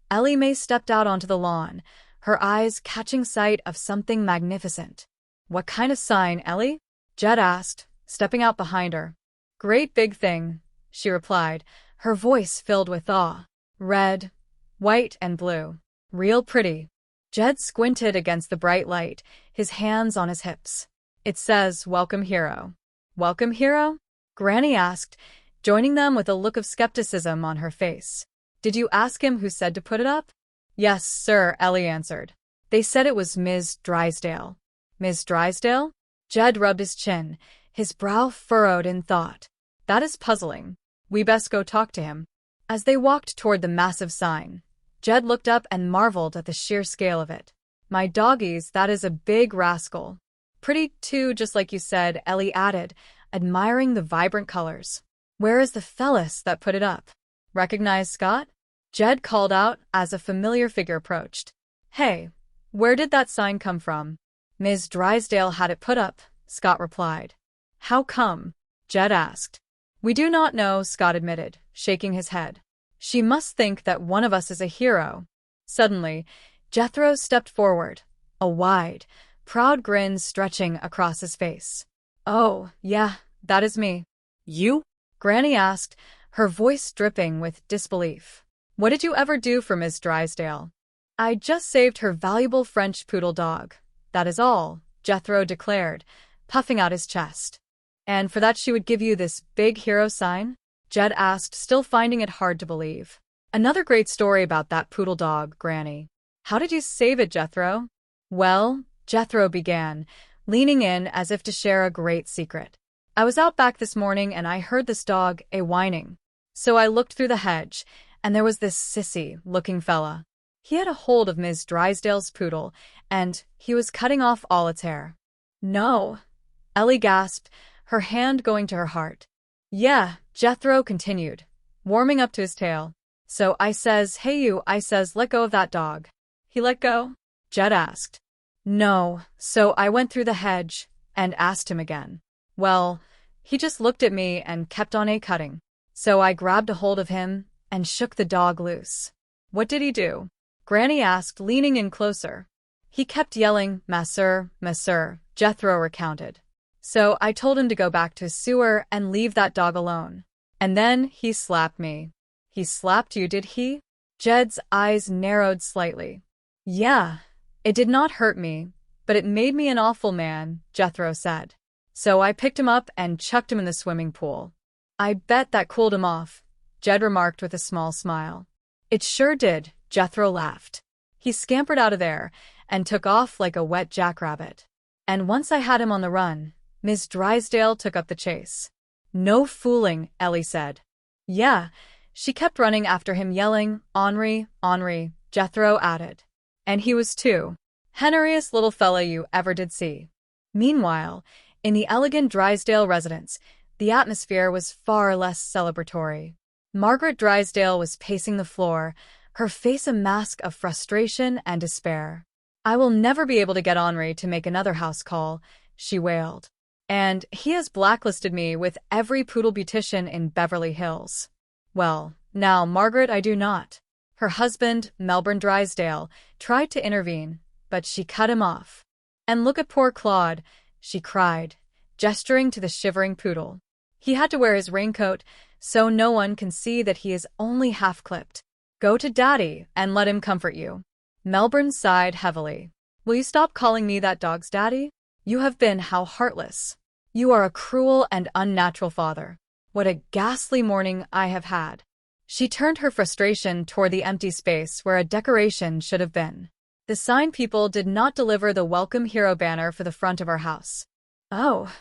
Ellie Mae stepped out onto the lawn, her eyes catching sight of something magnificent. "What kind of sign, Ellie?" Jed asked, stepping out behind her. "Great big thing," she replied, her voice filled with awe. "Red, white, and blue. Real pretty." Jed squinted against the bright light, his hands on his hips. "It says, 'Welcome, Hero.'" "Welcome, Hero?" Granny asked, joining them with a look of skepticism on her face. "Did you ask him who said to put it up?" "Yes, sir," Ellie answered. "They said it was Ms. Drysdale." "Ms. Drysdale?" Jed rubbed his chin, his brow furrowed in thought. "That is puzzling. We best go talk to him." As they walked toward the massive sign, Jed looked up and marveled at the sheer scale of it. "My doggies, that is a big rascal." "Pretty, too, just like you said," Ellie added, admiring the vibrant colors. "Where is the fellas that put it up?" "Recognize Scott?" Jed called out as a familiar figure approached. "Hey, where did that sign come from?" "Ms. Drysdale had it put up," Scott replied. "How come?" Jed asked. "We do not know," Scott admitted, shaking his head. "She must think that one of us is a hero." Suddenly, Jethro stepped forward, a wide, proud grin stretching across his face. "Oh, yeah, that is me." "You?" Granny asked, her voice dripping with disbelief. "What did you ever do for Miss Drysdale?" "I just saved her valuable French poodle dog. That is all," Jethro declared, puffing out his chest. "And for that she would give you this big hero sign?" Jed asked, still finding it hard to believe. "Another great story about that poodle dog, Granny." "How did you save it, Jethro?" "Well," Jethro began, leaning in as if to share a great secret. "I was out back this morning and I heard this dog a-whining. So I looked through the hedge, and there was this sissy-looking fella. He had a hold of Ms. Drysdale's poodle, and he was cutting off all its hair." "No," Ellie gasped, her hand going to her heart. "Yeah," Jethro continued, warming up to his tale. "So I says, 'Hey you,' I says, 'let go of that dog.'" "He let go?" Jed asked. "No, so I went through the hedge and asked him again. Well, he just looked at me and kept on a-cutting. So I grabbed a hold of him and shook the dog loose." "What did he do?" Granny asked, leaning in closer. "He kept yelling, 'Masseur, Masseur,'" Jethro recounted. "So I told him to go back to his sewer and leave that dog alone. And then he slapped me." "He slapped you, did he?" Jed's eyes narrowed slightly. "Yeah, it did not hurt me, but it made me an awful man," Jethro said. So I picked him up and chucked him in the swimming pool. I bet that cooled him off, Jed remarked with a small smile. It sure did, Jethro laughed. He scampered out of there and took off like a wet jackrabbit. And once I had him on the run, Miss Drysdale took up the chase. No fooling, Ellie said. Yeah, she kept running after him yelling, Henri, Henri, Jethro added. And he was too. Henriest little fella you ever did see. Meanwhile, in the elegant Drysdale residence, the atmosphere was far less celebratory. Margaret Drysdale was pacing the floor, her face a mask of frustration and despair. I will never be able to get Henri to make another house call, she wailed. And he has blacklisted me with every poodle beautician in Beverly Hills. Well, now, Margaret, I do not. Her husband, Melbourne Drysdale, tried to intervene, but she cut him off. And look at poor Claude, she cried, gesturing to the shivering poodle. He had to wear his raincoat, so no one can see that he is only half-clipped. Go to Daddy and let him comfort you. Melbourne sighed heavily. Will you stop calling me that dog's daddy? You have been how heartless. You are a cruel and unnatural father. What a ghastly morning I have had. She turned her frustration toward the empty space where a decoration should have been. The sign people did not deliver the Welcome Hero banner for the front of our house. Oh,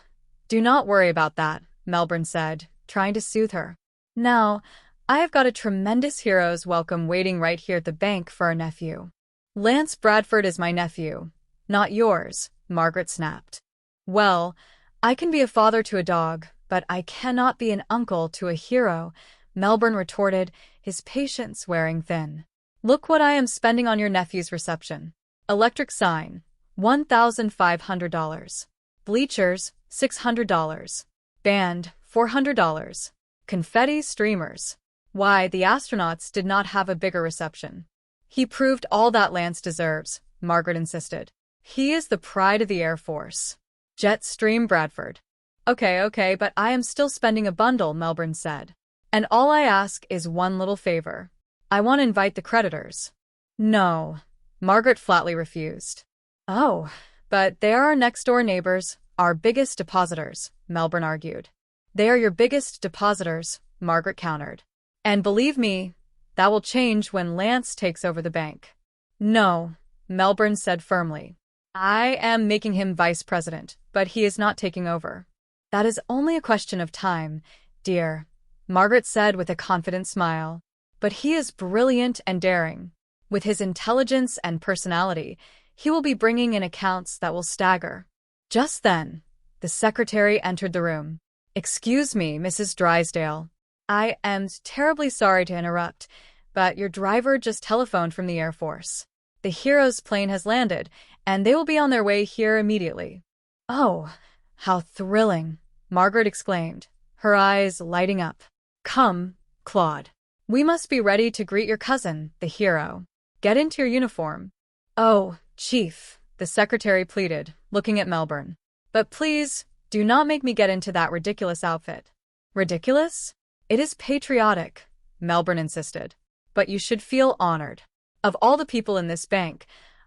do not worry about that, Melbourne said, trying to soothe her. Now, I have got a tremendous hero's welcome waiting right here at the bank for our nephew. Lance Bradford is my nephew, not yours, Margaret snapped. Well, I can be a father to a dog, but I cannot be an uncle to a hero, Melbourne retorted, his patience wearing thin. Look what I am spending on your nephew's reception. Electric sign, $1,500. Bleachers, $600. Band, $400. Confetti streamers. Why, the astronauts did not have a bigger reception. He proved all that Lance deserves, Margaret insisted. He is the pride of the Air Force. Jetstream Bradford. Okay, but I am still spending a bundle, Melbourne said. And all I ask is one little favor. I want to invite the creditors. No, Margaret flatly refused. Oh, but they are our next-door neighbors, our biggest depositors, Melbourne argued. They are your biggest depositors, Margaret countered. And believe me, that will change when Lance takes over the bank. No, Melbourne said firmly. I am making him vice president, but he is not taking over. That is only a question of time, dear, Margaret said with a confident smile. But he is brilliant and daring. With his intelligence and personality, he will be bringing in accounts that will stagger. Just then, the secretary entered the room. Excuse me, Mrs. Drysdale. I am terribly sorry to interrupt, but your driver just telephoned from the Air Force. The hero's plane has landed, and they will be on their way here immediately. Oh, how thrilling, Margaret exclaimed, her eyes lighting up. Come, Claude. We must be ready to greet your cousin, the hero. Get into your uniform. Oh, Chief, the secretary pleaded, looking at Melbourne. But please, do not make me get into that ridiculous outfit. Ridiculous? It is patriotic, Melbourne insisted. But you should feel honored. Of all the people in this bank,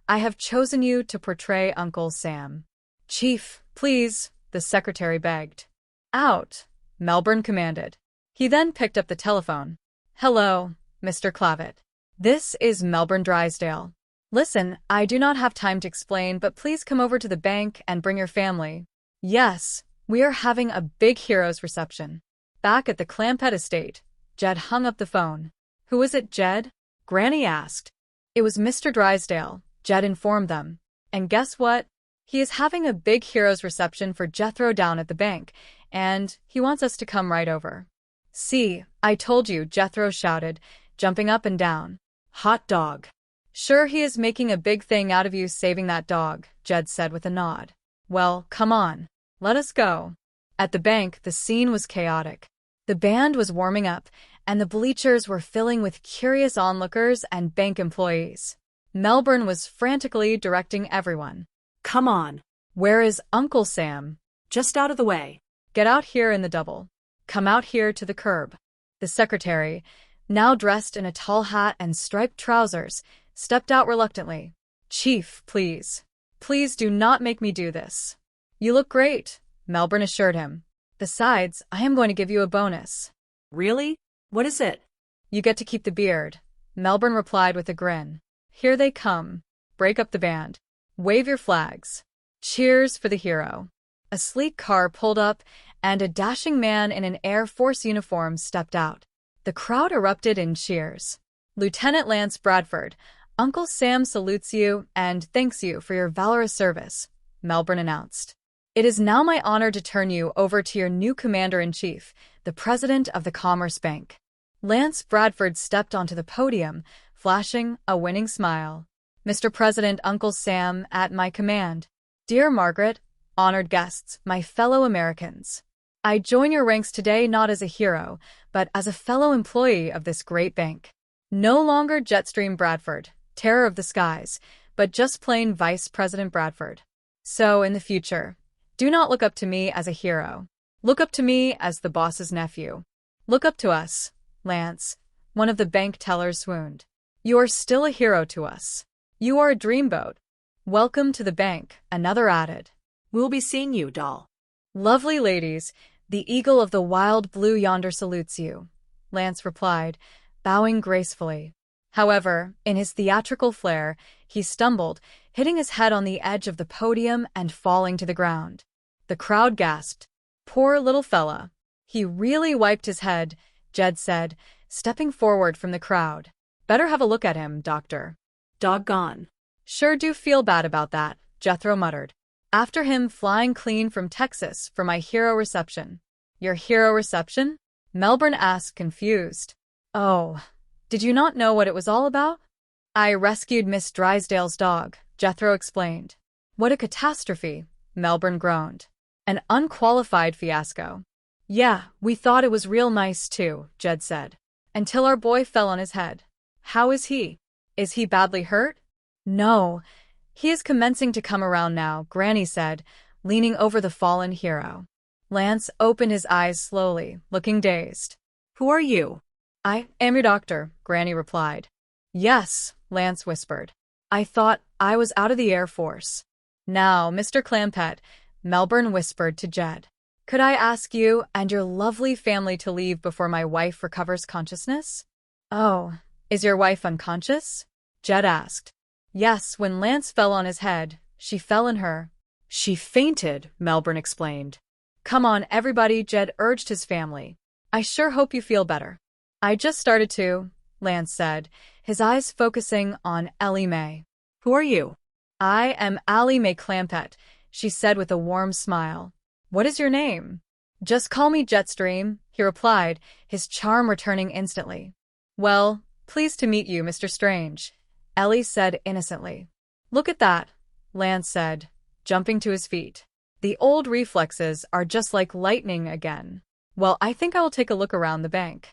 I have chosen you to portray Uncle Sam. Chief, please, the secretary begged. Out, Melbourne commanded. He then picked up the telephone. Hello, Mr. Clavitt. This is Melbourne Drysdale. Listen, I do not have time to explain, but please come over to the bank and bring your family. Yes, we are having a big hero's reception. Back at the Clampett estate, Jed hung up the phone. Who is it, Jed? Granny asked. It was Mr. Drysdale, Jed informed them. And guess what? He is having a big hero's reception for Jethro down at the bank, and he wants us to come right over. See, I told you, Jethro shouted, jumping up and down. Hot dog. Sure, he is making a big thing out of you saving that dog, Jed said with a nod. Well, come on. Let us go. At the bank, the scene was chaotic. The band was warming up, and the bleachers were filling with curious onlookers and bank employees. Melbourne was frantically directing everyone. Come on. Where is Uncle Sam? Just out of the way. Get out here in the double. Come out here to the curb. The secretary, now dressed in a tall hat and striped trousers, stepped out reluctantly. Chief, please. Please do not make me do this. You look great, Melbourne assured him. Besides, I am going to give you a bonus. Really? What is it? You get to keep the beard, Melbourne replied with a grin. Here they come. Break up the band. Wave your flags. Cheers for the hero. A sleek car pulled up, and a dashing man in an Air Force uniform stepped out. The crowd erupted in cheers. Lieutenant Lance Bradford, Uncle Sam salutes you and thanks you for your valorous service, Melbourne announced. It is now my honor to turn you over to your new commander-in-chief, the president of the Commerce Bank. Lance Bradford stepped onto the podium, flashing a winning smile. Mr. President, Uncle Sam, at my command. Dear Margaret, honored guests, my fellow Americans. I join your ranks today not as a hero, but as a fellow employee of this great bank. No longer Jetstream Bradford, terror of the skies, but just plain Vice President Bradford. So, in the future, do not look up to me as a hero. Look up to me as the boss's nephew. Look up to us, Lance, one of the bank tellers swooned. You are still a hero to us. You are a dreamboat. Welcome to the bank, another added. We'll be seeing you, doll. Lovely ladies, the eagle of the wild blue yonder salutes you, Lance replied, bowing gracefully. However, in his theatrical flair, he stumbled, hitting his head on the edge of the podium and falling to the ground. The crowd gasped. Poor little fella. He really wiped his head, Jed said, stepping forward from the crowd. Better have a look at him, doctor. Doggone. Sure do feel bad about that, Jethro muttered. After him flying clean from Texas for my hero reception. Your hero reception? Melbourne asked, confused. Oh, did you not know what it was all about? I rescued Miss Drysdale's dog, Jethro explained. What a catastrophe, Melbourne groaned. An unqualified fiasco. Yeah, we thought it was real nice too, Jed said. Until our boy fell on his head. How is he? Is he badly hurt? No. He is commencing to come around now, Granny said, leaning over the fallen hero. Lance opened his eyes slowly, looking dazed. Who are you? I am your doctor, Granny replied. Yes, Lance whispered. I thought I was out of the Air Force. Now, Mr. Clampett, Melbourne whispered to Jed. Could I ask you and your lovely family to leave before my wife recovers consciousness? Oh, is your wife unconscious? Jed asked. Yes, when Lance fell on his head, she fell in her. She fainted, Melbourne explained. Come on, everybody, Jed urged his family. I sure hope you feel better. I just started to, Lance said, his eyes focusing on Ellie Mae. Who are you? I am Allie Mae Clampett, she said with a warm smile. What is your name? Just call me Jetstream, he replied, his charm returning instantly. Well, pleased to meet you, Mr. Strange, Ellie said innocently. Look at that, Lance said, jumping to his feet. The old reflexes are just like lightning again. Well, I think I will take a look around the bank.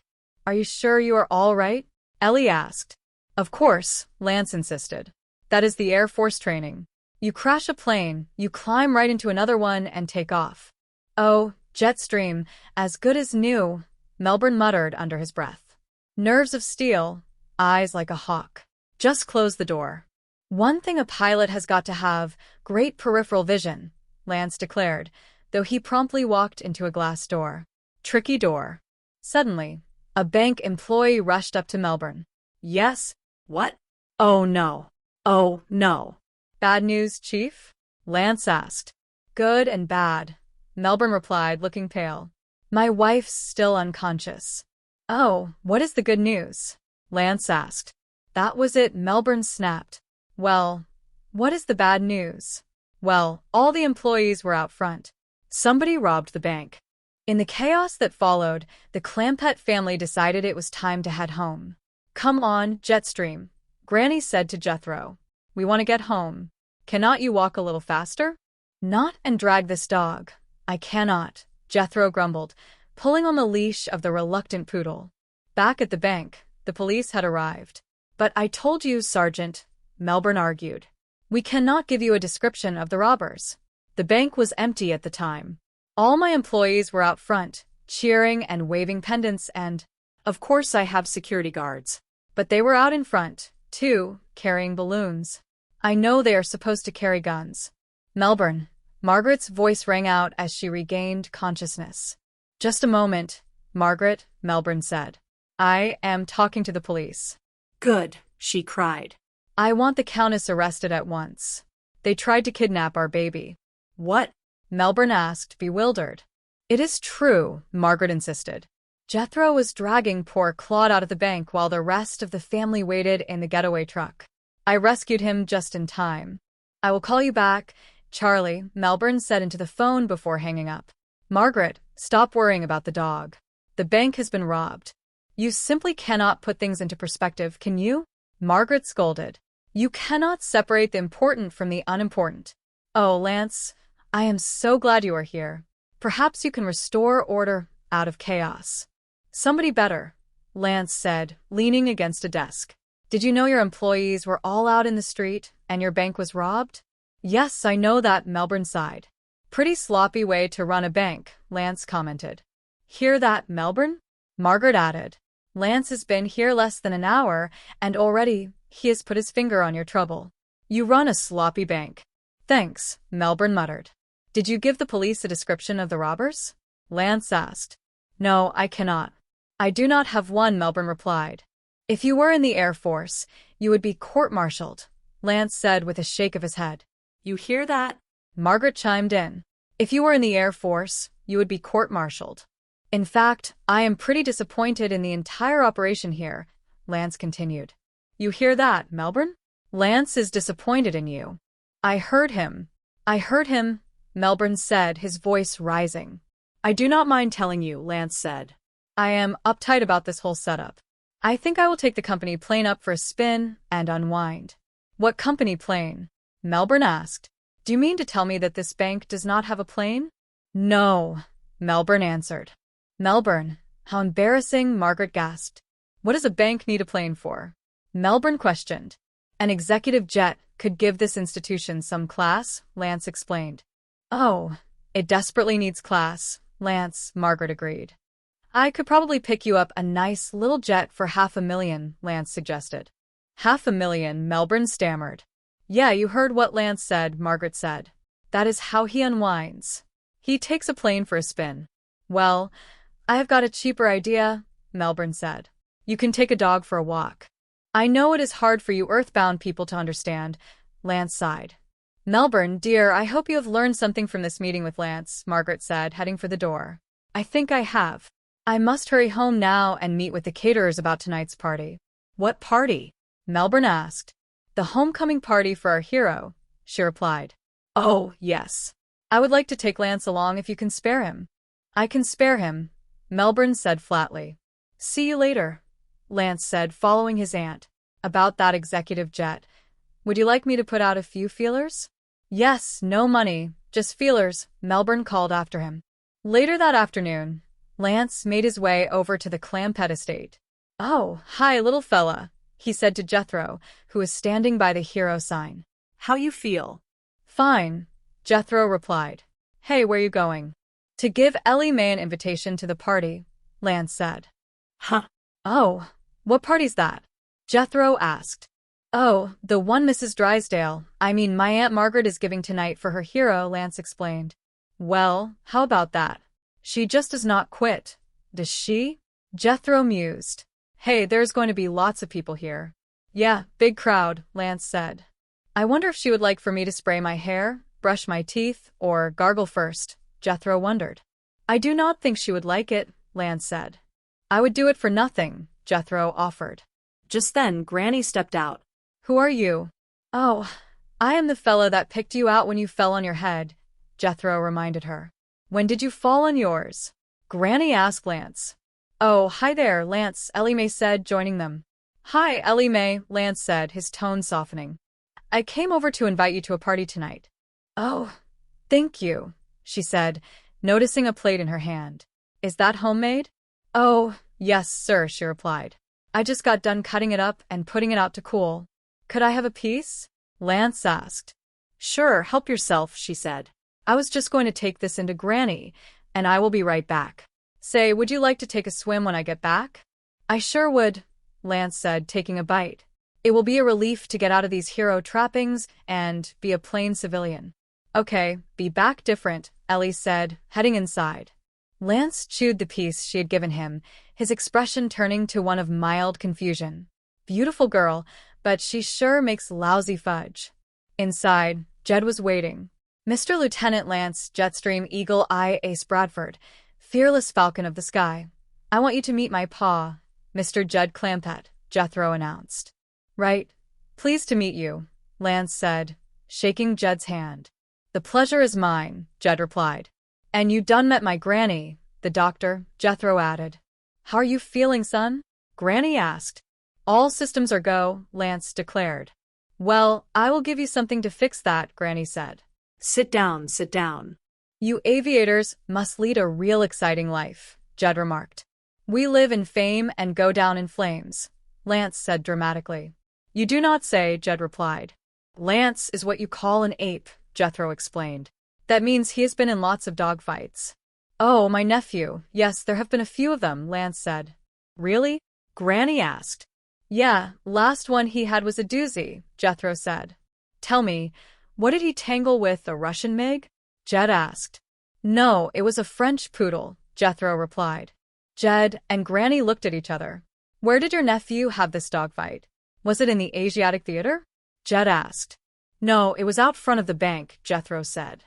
Are you sure you are all right? Ellie asked. Of course, Lance insisted. That is the Air Force training. You crash a plane, you climb right into another one and take off. Oh, Jetstream, as good as new, Melbourne muttered under his breath. Nerves of steel, eyes like a hawk. Just close the door. One thing a pilot has got to have, great peripheral vision, Lance declared, though he promptly walked into a glass door. Tricky door. Suddenly, a bank employee rushed up to Melbourne. Yes? What? Oh, no. Oh, no. Bad news, Chief? Lance asked. Good and bad, Melbourne replied, looking pale. My wife's still unconscious. Oh, what is the good news? Lance asked. That was it, Melbourne snapped. Well, what is the bad news? Well, all the employees were out front. Somebody robbed the bank. In the chaos that followed, the Clampett family decided it was time to head home. Come on, Jetstream, Granny said to Jethro. We want to get home. Cannot you walk a little faster? Not and drag this dog. I cannot, Jethro grumbled, pulling on the leash of the reluctant poodle. Back at the bank, the police had arrived. But I told you, Sergeant, Melbourne argued. We cannot give you a description of the robbers. The bank was empty at the time. All my employees were out front, cheering and waving pendants and, of course I have security guards. But they were out in front, too, carrying balloons. I know they are supposed to carry guns. Melbourne, Margaret's voice rang out as she regained consciousness. Just a moment, Margaret, Melbourne said. I am talking to the police. Good, she cried. I want the Countess arrested at once. They tried to kidnap our baby. What? Melbourne asked, bewildered. It is true, Margaret insisted. Jethro was dragging poor Claude out of the bank while the rest of the family waited in the getaway truck. I rescued him just in time. I will call you back, Charlie, Melbourne said into the phone before hanging up. Margaret, stop worrying about the dog. The bank has been robbed. You simply cannot put things into perspective, can you? Margaret scolded. You cannot separate the important from the unimportant. Oh, Lance, I am so glad you are here. Perhaps you can restore order out of chaos. Somebody better, Lance said, leaning against a desk. Did you know your employees were all out in the street and your bank was robbed? Yes, I know that, Melbourne sighed. Pretty sloppy way to run a bank, Lance commented. Hear that, Melbourne? Margaret added. Lance has been here less than an hour, and already he has put his finger on your trouble. You run a sloppy bank. Thanks, Melbourne muttered. Did you give the police a description of the robbers? Lance asked. No, I cannot. I do not have one, Melbourne replied. If you were in the Air Force, you would be court-martialed, Lance said with a shake of his head. You hear that? Margaret chimed in. If you were in the Air Force, you would be court-martialed. In fact, I am pretty disappointed in the entire operation here, Lance continued. You hear that, Melbourne? Lance is disappointed in you. I heard him, Melbourne said, his voice rising. I do not mind telling you, Lance said. I am uptight about this whole setup. I think I will take the company plane up for a spin and unwind. What company plane? Melbourne asked. Do you mean to tell me that this bank does not have a plane? No, Melbourne answered. Melbourne, how embarrassing, Margaret gasped. What does a bank need a plane for? Melbourne questioned. An executive jet could give this institution some class, Lance explained. Oh, it desperately needs class, Lance, Margaret agreed. I could probably pick you up a nice little jet for $500,000, Lance suggested. $500,000, Melbourne stammered. Yeah, you heard what Lance said, Margaret said. That is how he unwinds. He takes a plane for a spin. Well, I have got a cheaper idea, Melbourne said. You can take a dog for a walk. I know it is hard for you earthbound people to understand, Lance sighed. Melbourne, dear, I hope you have learned something from this meeting with Lance, Margaret said, heading for the door. I think I have. I must hurry home now and meet with the caterers about tonight's party. What party? Melbourne asked. The homecoming party for our hero, she replied. Oh, yes. I would like to take Lance along if you can spare him. I can spare him, Melbourne said flatly. See you later, Lance said, following his aunt. About that executive jet. Would you like me to put out a few feelers? Yes, no money, just feelers, Melbourne called after him. Later that afternoon, Lance made his way over to the Clampett estate. Oh, hi, little fella, he said to Jethro, who was standing by the hero sign. How you feel? Fine, Jethro replied. Hey, where you going? To give Ellie Mae an invitation to the party, Lance said. Huh. Oh, what party's that? Jethro asked. Oh, the one Mrs. Drysdale, my Aunt Margaret is giving tonight for her hero, Lance explained. Well, how about that? She just does not quit, does she? Jethro mused. Hey, there's going to be lots of people here. Yeah, big crowd, Lance said. I wonder if she would like for me to spray my hair, brush my teeth, or gargle first, Jethro wondered. I do not think she would like it, Lance said. I would do it for nothing, Jethro offered. Just then, Granny stepped out. Who are you? Oh, I am the fella that picked you out when you fell on your head, Jethro reminded her. When did you fall on yours? Granny asked Lance. Oh, hi there, Lance, Ellie Mae said, joining them. Hi, Ellie Mae, Lance said, his tone softening. I came over to invite you to a party tonight. Oh, thank you, she said, noticing a plate in her hand. Is that homemade? Oh, yes, sir, she replied. I just got done cutting it up and putting it out to cool. Could I have a piece? Lance asked. Sure, help yourself, she said. I was just going to take this into Granny, and I will be right back. Say, would you like to take a swim when I get back? I sure would, Lance said, taking a bite. It will be a relief to get out of these hero trappings and be a plain civilian. Okay, be back different, Ellie said, heading inside. Lance chewed the piece she had given him, his expression turning to one of mild confusion. Beautiful girl, but she sure makes lousy fudge. Inside, Jed was waiting. Mr. Lieutenant Lance Jetstream Eagle Eye Ace Bradford, fearless falcon of the sky. I want you to meet my pa, Mr. Jed Clampett, Jethro announced. Right. Pleased to meet you, Lance said, shaking Jed's hand. The pleasure is mine, Jed replied. And you done met my granny, the doctor, Jethro added. How are you feeling, son? Granny asked. All systems are go, Lance declared. Well, I will give you something to fix that, Granny said. Sit down, sit down. You aviators must lead a real exciting life, Jed remarked. We live in fame and go down in flames, Lance said dramatically. You do not say, Jed replied. Lance is what you call an ape, Jethro explained. That means he has been in lots of dogfights. Oh, my nephew. Yes, there have been a few of them, Lance said. Really? Granny asked. Yeah, last one he had was a doozy, Jethro said. Tell me, what did he tangle with, a Russian Mig? Jed asked. No, it was a French poodle, Jethro replied. Jed and Granny looked at each other. Where did your nephew have this dogfight? Was it in the Asiatic Theater? Jed asked. No, it was out front of the bank, Jethro said.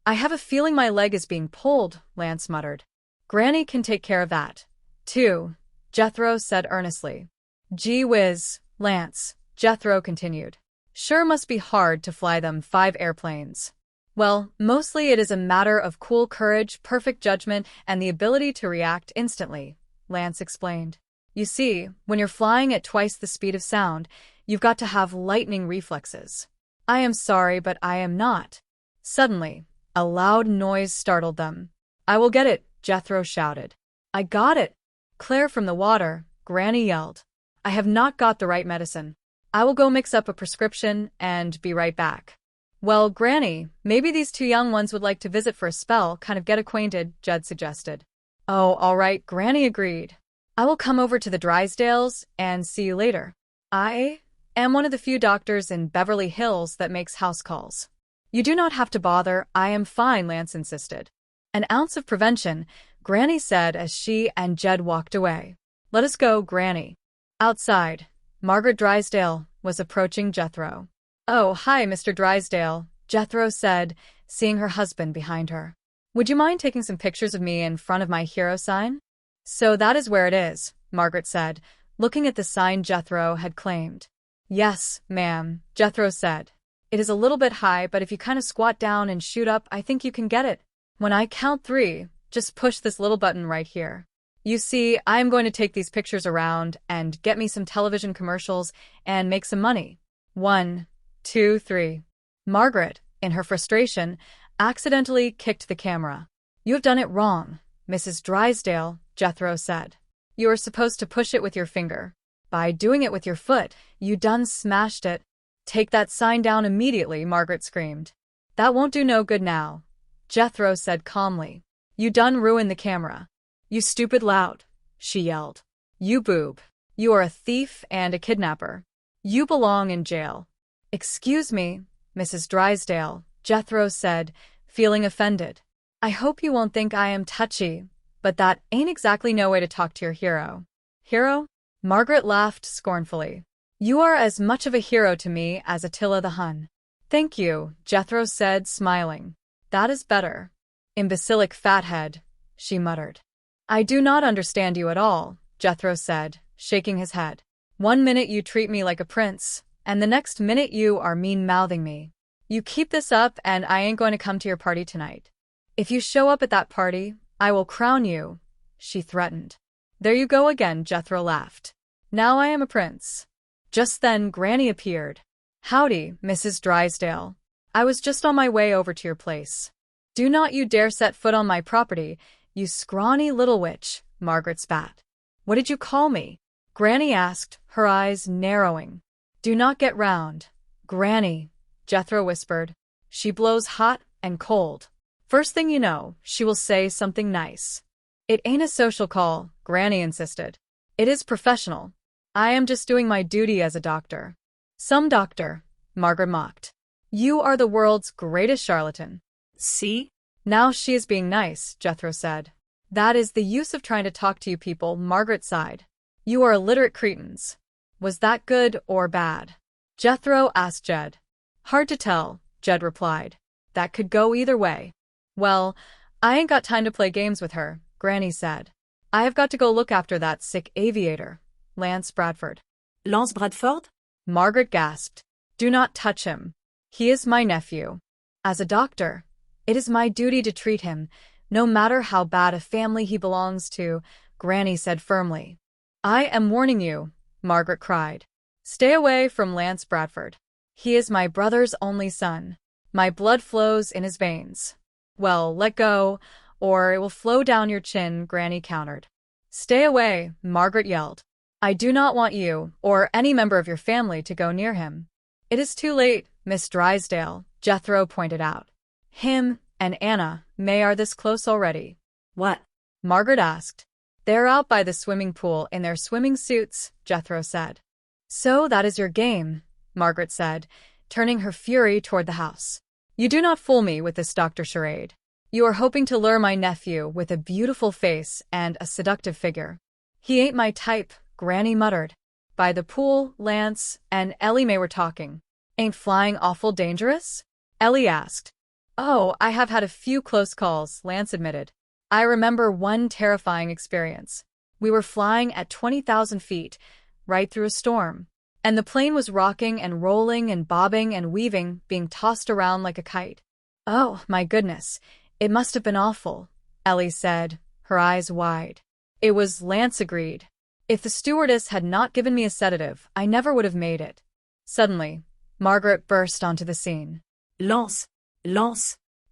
I have a feeling my leg is being pulled, Lance muttered. Granny can take care of that, too, Jethro said earnestly. Gee whiz, Lance, Jethro continued. Sure must be hard to fly them 5 airplanes. Well, mostly it is a matter of cool courage, perfect judgment, and the ability to react instantly, Lance explained. You see, when you're flying at twice the speed of sound, you've got to have lightning reflexes. I am sorry, but I am not. Suddenly, a loud noise startled them. I will get it, Jethro shouted. I got it. Claire from the water, Granny yelled. I have not got the right medicine. I will go mix up a prescription and be right back. Well, Granny, maybe these 2 young ones would like to visit for a spell, kind of get acquainted, Jed suggested. Oh, all right, Granny agreed. I will come over to the Drysdales and see you later. I am one of the few doctors in Beverly Hills that makes house calls. You do not have to bother, I am fine, Lance insisted. An ounce of prevention, Granny said as she and Jed walked away. Let us go, Granny. Outside, Margaret Drysdale was approaching Jethro. Oh, hi, Mr. Drysdale, Jethro said, seeing her husband behind her. Would you mind taking some pictures of me in front of my hero sign? So that is where it is, Margaret said, looking at the sign Jethro had claimed. Yes, ma'am, Jethro said. It is a little bit high, but if you kind of squat down and shoot up, I think you can get it. When I count 3, just push this little button right here. You see, I am going to take these pictures around and get me some television commercials and make some money. 1, 2, 3. Margaret, in her frustration, accidentally kicked the camera. You have done it wrong, Mrs. Drysdale, Jethro said. You are supposed to push it with your finger. By doing it with your foot, you done smashed it. Take that sign down immediately, Margaret screamed. That won't do no good now, Jethro said calmly. You done ruined the camera. You stupid lout, she yelled. You boob. You are a thief and a kidnapper. You belong in jail. Excuse me, Mrs. Drysdale, Jethro said, feeling offended. I hope you won't think I am touchy, but that ain't exactly no way to talk to your hero. Hero? Margaret laughed scornfully. You are as much of a hero to me as Attila the Hun. Thank you, Jethro said, smiling. That is better. Imbecilic fathead, she muttered. I do not understand you at all, Jethro said, shaking his head. 1 minute you treat me like a prince, and the next minute you are mean-mouthing me. You keep this up and I ain't going to come to your party tonight. If you show up at that party, I will crown you, she threatened. There you go again, Jethro laughed. Now I am a prince. Just then Granny appeared. Howdy, Mrs. Drysdale. I was just on my way over to your place. Do not you dare set foot on my property, you scrawny little witch, Margaret spat. What did you call me? Granny asked, her eyes narrowing. Do not get round. Granny, Jethro whispered. She blows hot and cold. First thing you know, she will say something nice. It ain't a social call, Granny insisted. It is professional. I am just doing my duty as a doctor. Some doctor, Margaret mocked. You are the world's greatest charlatan. See? Now she is being nice, Jethro said. That is the use of trying to talk to you people, Margaret sighed. You are illiterate cretins. Was that good or bad? Jethro asked Jed. Hard to tell, Jed replied. That could go either way. Well, I ain't got time to play games with her, Granny said. I have got to go look after that sick aviator, Lance Bradford. Lance Bradford? Margaret gasped. Do not touch him. He is my nephew. As a doctor, it is my duty to treat him, no matter how bad a family he belongs to, Granny said firmly. I am warning you, Margaret cried. Stay away from Lance Bradford. He is my brother's only son. My blood flows in his veins. Well, let go, or it will flow down your chin, Granny countered. Stay away, Margaret yelled. I do not want you, or any member of your family, to go near him. It is too late, Miss Drysdale, Jethro pointed out. Him and Anna May are this close already. What? Margaret asked. They're out by the swimming pool in their swimming suits, Jethro said. So that is your game, Margaret said, turning her fury toward the house. You do not fool me with this Dr. Charade. You are hoping to lure my nephew with a beautiful face and a seductive figure. He ain't my type, Granny muttered. By the pool, Lance and Ellie May were talking. Ain't flying awful dangerous? Ellie asked. Oh, I have had a few close calls, Lance admitted. I remember one terrifying experience. We were flying at 20,000 feet, right through a storm. And the plane was rocking and rolling and bobbing and weaving, being tossed around like a kite. Oh, my goodness. It must have been awful, Ellie said, her eyes wide. It was, Lance agreed. If the stewardess had not given me a sedative, I never would have made it. Suddenly, Margaret burst onto the scene. Lance.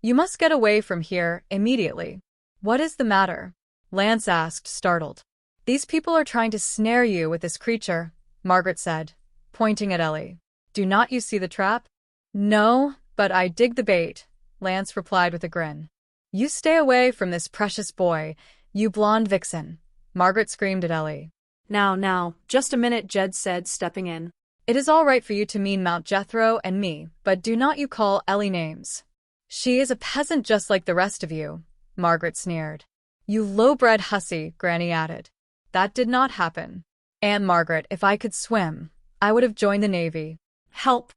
You must get away from here immediately. What is the matter? Lance asked, startled. These people are trying to snare you with this creature, Margaret said, pointing at Ellie. Do not you see the trap? No, but I dig the bait, Lance replied with a grin. You stay away from this precious boy, you blonde vixen, Margaret screamed at Ellie. Now, just a minute, Jed said, stepping in. It is all right for you to mean-mount Jethro and me, but do not you call Ellie names. She is a peasant just like the rest of you, Margaret sneered. You low-bred hussy, Granny added. That did not happen. Aunt Margaret, if I could swim, I would have joined the Navy. Help!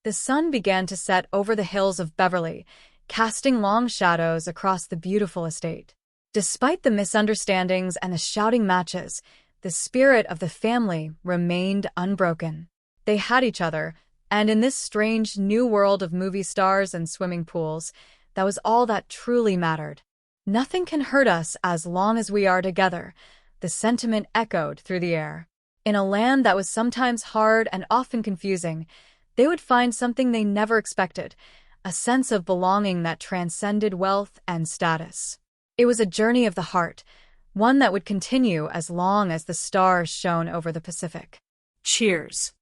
The sun began to set over the hills of Beverly, casting long shadows across the beautiful estate. Despite the misunderstandings and the shouting matches, the spirit of the family remained unbroken. They had each other, and in this strange new world of movie stars and swimming pools, that was all that truly mattered. Nothing can hurt us as long as we are together, the sentiment echoed through the air. In a land that was sometimes hard and often confusing, they would find something they never expected, a sense of belonging that transcended wealth and status. It was a journey of the heart, one that would continue as long as the stars shone over the Pacific. Cheers.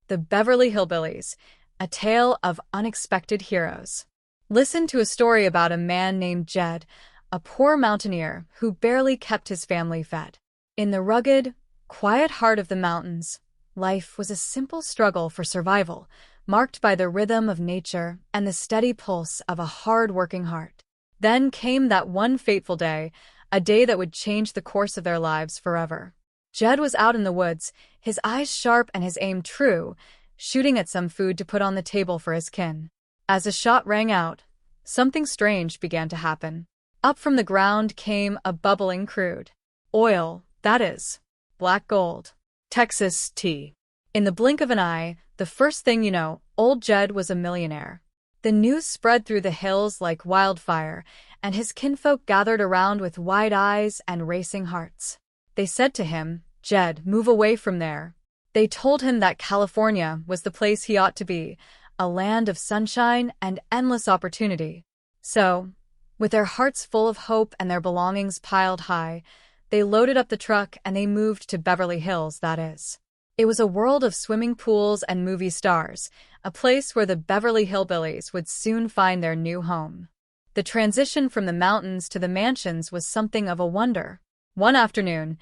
The Beverly Hillbillies, a tale of unexpected heroes. Listen to a story about a man named Jed, a poor mountaineer who barely kept his family fed. In the rugged, quiet heart of the mountains, life was a simple struggle for survival, marked by the rhythm of nature and the steady pulse of a hard-working heart. Then came that one fateful day, a day that would change the course of their lives forever. Jed was out in the woods, his eyes sharp and his aim true, shooting at some food to put on the table for his kin. As a shot rang out, something strange began to happen. Up from the ground came a bubbling crude. Oil, that is. Black gold. Texas tea. In the blink of an eye, the first thing you know, old Jed was a millionaire. The news spread through the hills like wildfire, and his kinfolk gathered around with wide eyes and racing hearts. They said to him, Jed, move away from there. They told him that California was the place he ought to be, a land of sunshine and endless opportunity. So, with their hearts full of hope and their belongings piled high, they loaded up the truck and they moved to Beverly Hills, that is. It was a world of swimming pools and movie stars, a place where the Beverly Hillbillies would soon find their new home. The transition from the mountains to the mansions was something of a wonder. One afternoon,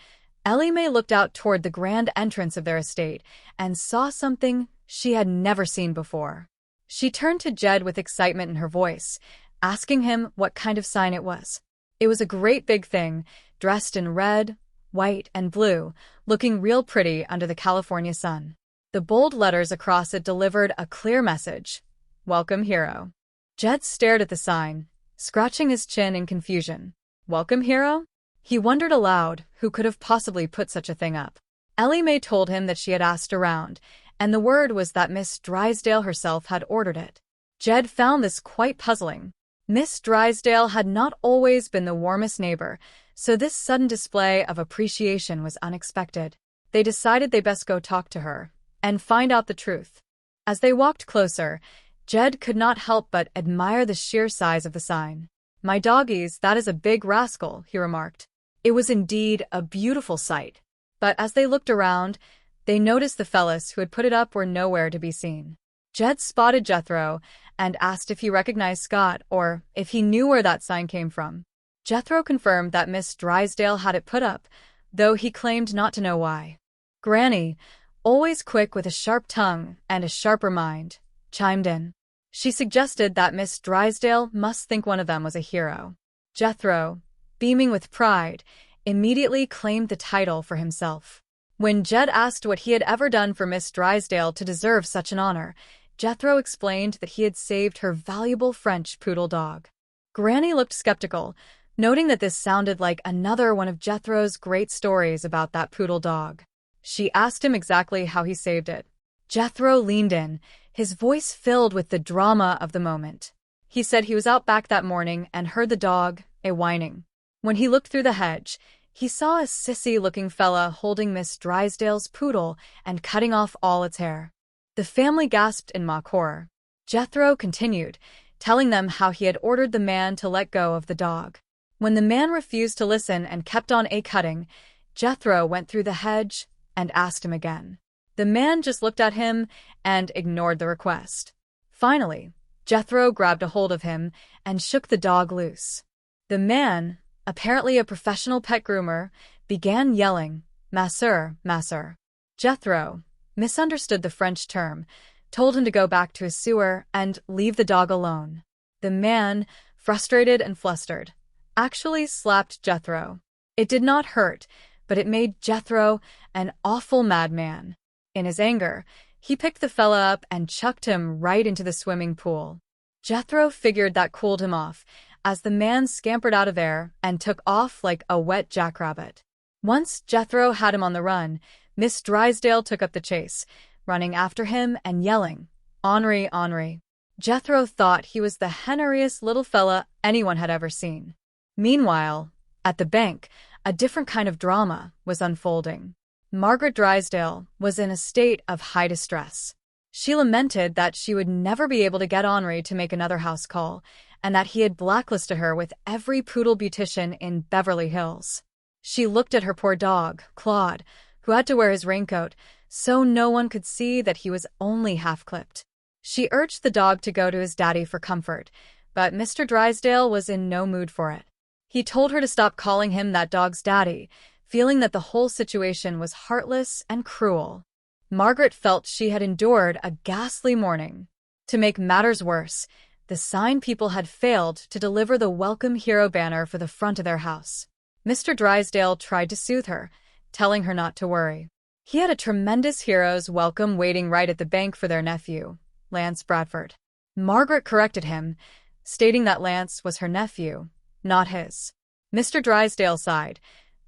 Ellie Mae looked out toward the grand entrance of their estate and saw something she had never seen before. She turned to Jed with excitement in her voice, asking him what kind of sign it was. It was a great big thing, dressed in red, white, and blue, looking real pretty under the California sun. The bold letters across it delivered a clear message: Welcome, Hero. Jed stared at the sign, scratching his chin in confusion. Welcome, Hero? He wondered aloud who could have possibly put such a thing up. Ellie Mae told him that she had asked around, and the word was that Miss Drysdale herself had ordered it. Jed found this quite puzzling. Miss Drysdale had not always been the warmest neighbor, so this sudden display of appreciation was unexpected. They decided they best go talk to her and find out the truth. As they walked closer, Jed could not help but admire the sheer size of the sign. My doggies, that is a big rascal, he remarked. It was indeed a beautiful sight. But as they looked around, they noticed the fellas who had put it up were nowhere to be seen. Jed spotted Jethro and asked if he recognized Scott or if he knew where that sign came from. Jethro confirmed that Miss Drysdale had it put up, though he claimed not to know why. Granny, always quick with a sharp tongue and a sharper mind, chimed in. She suggested that Miss Drysdale must think one of them was a hero. Jethro, beaming with pride, immediately claimed the title for himself. When Jed asked what he had ever done for Miss Drysdale to deserve such an honor, Jethro explained that he had saved her valuable French poodle dog. Granny looked skeptical, noting that this sounded like another one of Jethro's great stories about that poodle dog. She asked him exactly how he saved it. Jethro leaned in, his voice filled with the drama of the moment. He said he was out back that morning and heard the dog whining. When he looked through the hedge, he saw a sissy-looking fella holding Miss Drysdale's poodle and cutting off all its hair. The family gasped in mock horror. Jethro continued, telling them how he had ordered the man to let go of the dog. When the man refused to listen and kept on cutting, Jethro went through the hedge and asked him again. The man just looked at him and ignored the request. Finally, Jethro grabbed a hold of him and shook the dog loose. The man, apparently a professional pet groomer, began yelling, "Masseur, masseur." Jethro misunderstood the French term, told him to go back to his sewer and leave the dog alone. The man, frustrated and flustered, actually slapped Jethro. It did not hurt, but it made Jethro an awful madman. In his anger, he picked the fella up and chucked him right into the swimming pool. Jethro figured that cooled him off, as the man scampered out of there and took off like a wet jackrabbit. Once Jethro had him on the run, Miss Drysdale took up the chase, running after him and yelling, "Henri, Henri." Jethro thought he was the henneriest little fella anyone had ever seen. Meanwhile, at the bank, a different kind of drama was unfolding. Margaret Drysdale was in a state of high distress. She lamented that she would never be able to get Henri to make another house call, and that he had blacklisted her with every poodle beautician in Beverly Hills. She looked at her poor dog, Claude, who had to wear his raincoat, so no one could see that he was only half-clipped. She urged the dog to go to his daddy for comfort, but Mr. Drysdale was in no mood for it. He told her to stop calling him that dog's daddy, feeling that the whole situation was heartless and cruel. Margaret felt she had endured a ghastly morning. To make matters worse, the sign people had failed to deliver the Welcome Hero banner for the front of their house. Mr. Drysdale tried to soothe her, telling her not to worry. He had a tremendous hero's welcome waiting right at the bank for their nephew, Lance Bradford. Margaret corrected him, stating that Lance was her nephew, not his. Mr. Drysdale sighed,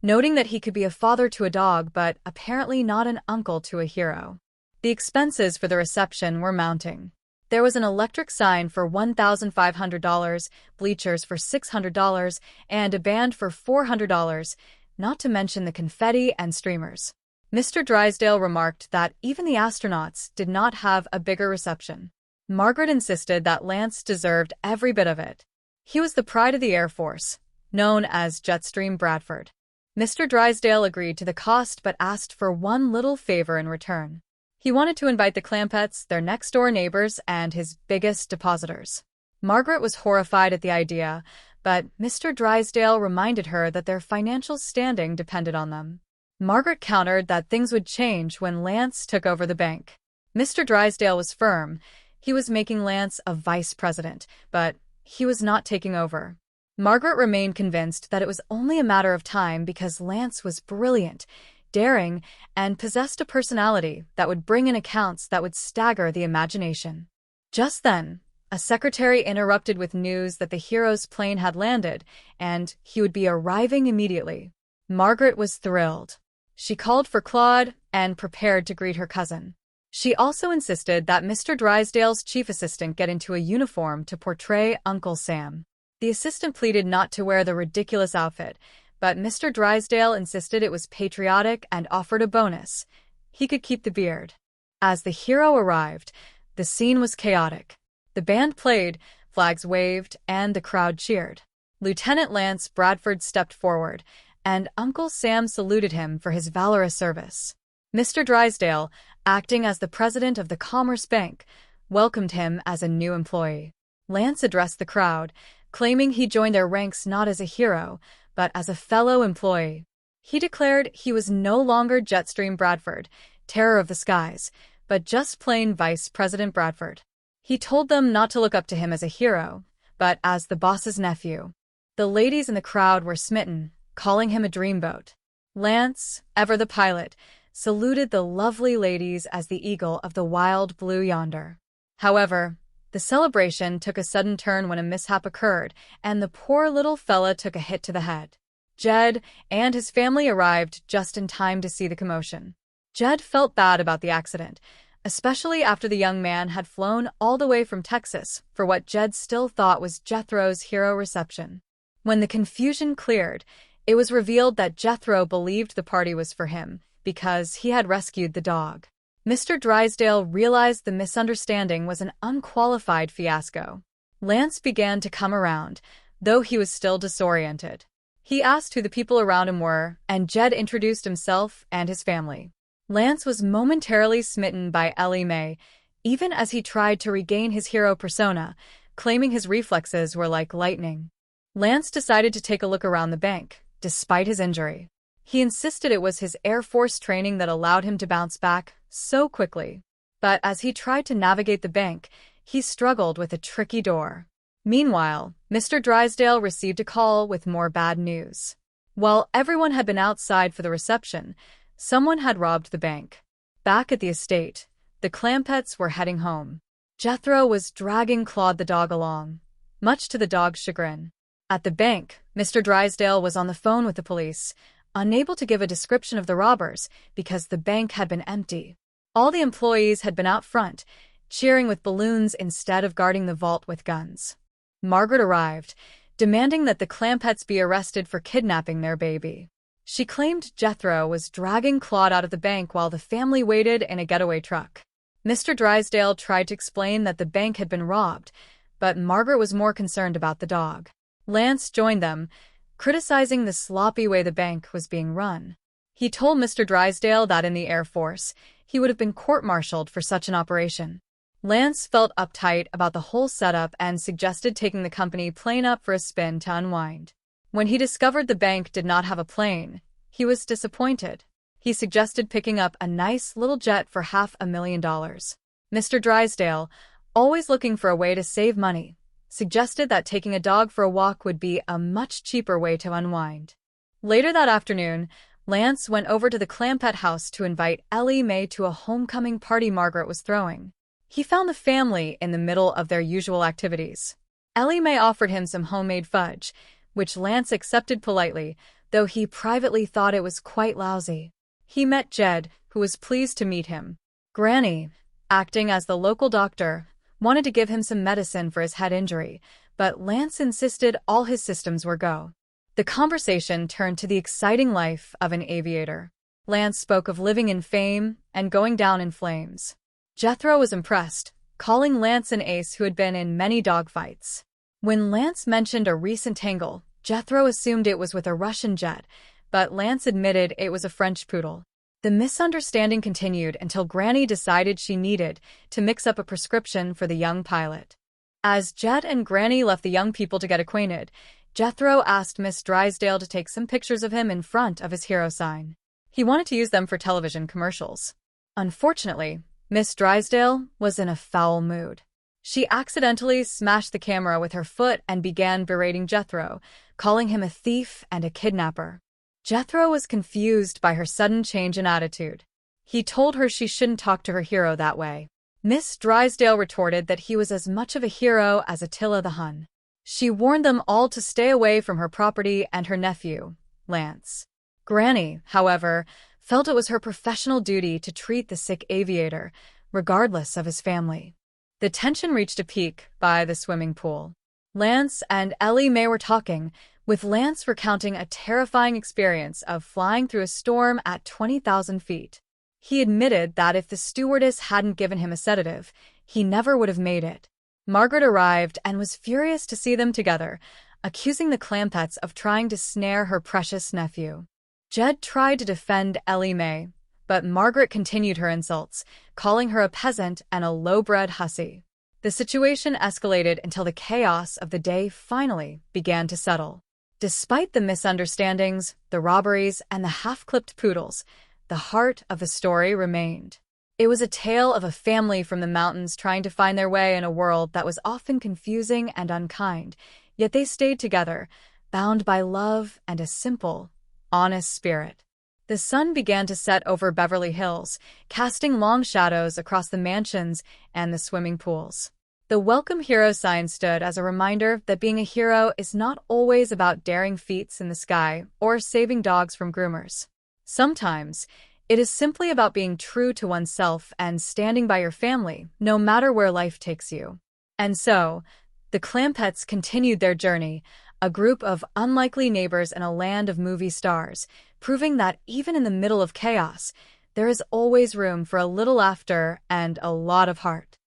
noting that he could be a father to a dog but apparently not an uncle to a hero. The expenses for the reception were mounting. There was an electric sign for $1,500, bleachers for $600, and a band for $400, not to mention the confetti and streamers. Mr. Drysdale remarked that even the astronauts did not have a bigger reception. Margaret insisted that Lance deserved every bit of it. He was the pride of the Air Force, known as Jetstream Bradford. Mr. Drysdale agreed to the cost but asked for one little favor in return. He wanted to invite the Clampetts, their next-door neighbors, and his biggest depositors. Margaret was horrified at the idea, but Mr. Drysdale reminded her that their financial standing depended on them. Margaret countered that things would change when Lance took over the bank. Mr. Drysdale was firm, He was making Lance a vice president, but he was not taking over. Margaret remained convinced that it was only a matter of time because Lance was brilliant, daring, and possessed a personality that would bring in accounts that would stagger the imagination. Just then, a secretary interrupted with news that the hero's plane had landed, and he would be arriving immediately. Margaret was thrilled. She called for Claude and prepared to greet her cousin. She also insisted that Mr. Drysdale's chief assistant get into a uniform to portray Uncle Sam. The assistant pleaded not to wear the ridiculous outfit, but Mr. Drysdale insisted it was patriotic and offered a bonus. He could keep the beard. As the hero arrived, the scene was chaotic. The band played, flags waved, and the crowd cheered. Lieutenant Lance Bradford stepped forward, and Uncle Sam saluted him for his valorous service. Mr. Drysdale, acting as the president of the Commerce Bank, welcomed him as a new employee. Lance addressed the crowd, claiming he joined their ranks not as a hero, but as a fellow employee. He declared he was no longer Jetstream Bradford, terror of the skies, but just plain Vice President Bradford. He told them not to look up to him as a hero, but as the boss's nephew. The ladies in the crowd were smitten, calling him a dreamboat. Lance, ever the pilot, saluted the lovely ladies as the eagle of the wild blue yonder. However, the celebration took a sudden turn when a mishap occurred, and the poor little fella took a hit to the head. Jed and his family arrived just in time to see the commotion. Jed felt bad about the accident, especially after the young man had flown all the way from Texas for what Jed still thought was Jethro's hero reception. When the confusion cleared, it was revealed that Jethro believed the party was for him because he had rescued the dog. Mr. Drysdale realized the misunderstanding was an unqualified fiasco. Lance began to come around, though he was still disoriented. He asked who the people around him were, and Jed introduced himself and his family. Lance was momentarily smitten by Ellie Mae, even as he tried to regain his hero persona, claiming his reflexes were like lightning. Lance decided to take a look around the bank, despite his injury. He insisted it was his Air Force training that allowed him to bounce back so quickly. But as he tried to navigate the bank, he struggled with a tricky door. Meanwhile, Mr. Drysdale received a call with more bad news. While everyone had been outside for the reception, someone had robbed the bank. Back at the estate, the Clampetts were heading home. Jethro was dragging Claude the dog along, much to the dog's chagrin. At the bank, Mr. Drysdale was on the phone with the police, unable to give a description of the robbers because the bank had been empty. All the employees had been out front, cheering with balloons instead of guarding the vault with guns. Margaret arrived, demanding that the Clampetts be arrested for kidnapping their baby. She claimed Jethro was dragging Claude out of the bank while the family waited in a getaway truck. Mr. Drysdale tried to explain that the bank had been robbed, but Margaret was more concerned about the dog. Lance joined them, criticizing the sloppy way the bank was being run. He told Mr. Drysdale that in the Air Force, he would have been court-martialed for such an operation. Lance felt uptight about the whole setup and suggested taking the company plane up for a spin to unwind. When he discovered the bank did not have a plane, he was disappointed. He suggested picking up a nice little jet for $500,000. Mr. Drysdale, always looking for a way to save money, suggested that taking a dog for a walk would be a much cheaper way to unwind. Later that afternoon, Lance went over to the Clampett house to invite Ellie Mae to a homecoming party Margaret was throwing. He found the family in the middle of their usual activities. Ellie Mae offered him some homemade fudge, which Lance accepted politely, though he privately thought it was quite lousy. He met Jed, who was pleased to meet him. Granny, acting as the local doctor, wanted to give him some medicine for his head injury, but Lance insisted all his systems were go. The conversation turned to the exciting life of an aviator. Lance spoke of living in fame and going down in flames. Jethro was impressed, calling Lance an ace who had been in many dogfights. When Lance mentioned a recent tangle, Jethro assumed it was with a Russian jet, but Lance admitted it was a French poodle. The misunderstanding continued until Granny decided she needed to mix up a prescription for the young pilot. As Jed and Granny left the young people to get acquainted, Jethro asked Miss Drysdale to take some pictures of him in front of his hero sign. He wanted to use them for television commercials. Unfortunately, Miss Drysdale was in a foul mood. She accidentally smashed the camera with her foot and began berating Jethro, calling him a thief and a kidnapper. Jethro was confused by her sudden change in attitude. He told her she shouldn't talk to her hero that way. Miss Drysdale retorted that he was as much of a hero as Attila the Hun. She warned them all to stay away from her property and her nephew, Lance. Granny, however, felt it was her professional duty to treat the sick aviator, regardless of his family. The tension reached a peak by the swimming pool. Lance and Ellie Mae were talking, with Lance recounting a terrifying experience of flying through a storm at 20,000 feet. He admitted that if the stewardess hadn't given him a sedative, he never would have made it. Margaret arrived and was furious to see them together, accusing the Clampetts of trying to snare her precious nephew. Jed tried to defend Ellie Mae, but Margaret continued her insults, calling her a peasant and a low-bred hussy. The situation escalated until the chaos of the day finally began to settle. Despite the misunderstandings, the robberies, and the half-clipped poodles, the heart of the story remained. It was a tale of a family from the mountains trying to find their way in a world that was often confusing and unkind, yet they stayed together, bound by love and a simple, honest spirit. The sun began to set over Beverly Hills, casting long shadows across the mansions and the swimming pools. The Welcome Hero sign stood as a reminder that being a hero is not always about daring feats in the sky or saving dogs from groomers. Sometimes, it is simply about being true to oneself and standing by your family, no matter where life takes you. And so, the Clampetts continued their journey, a group of unlikely neighbors in a land of movie stars, proving that even in the middle of chaos, there is always room for a little laughter and a lot of heart.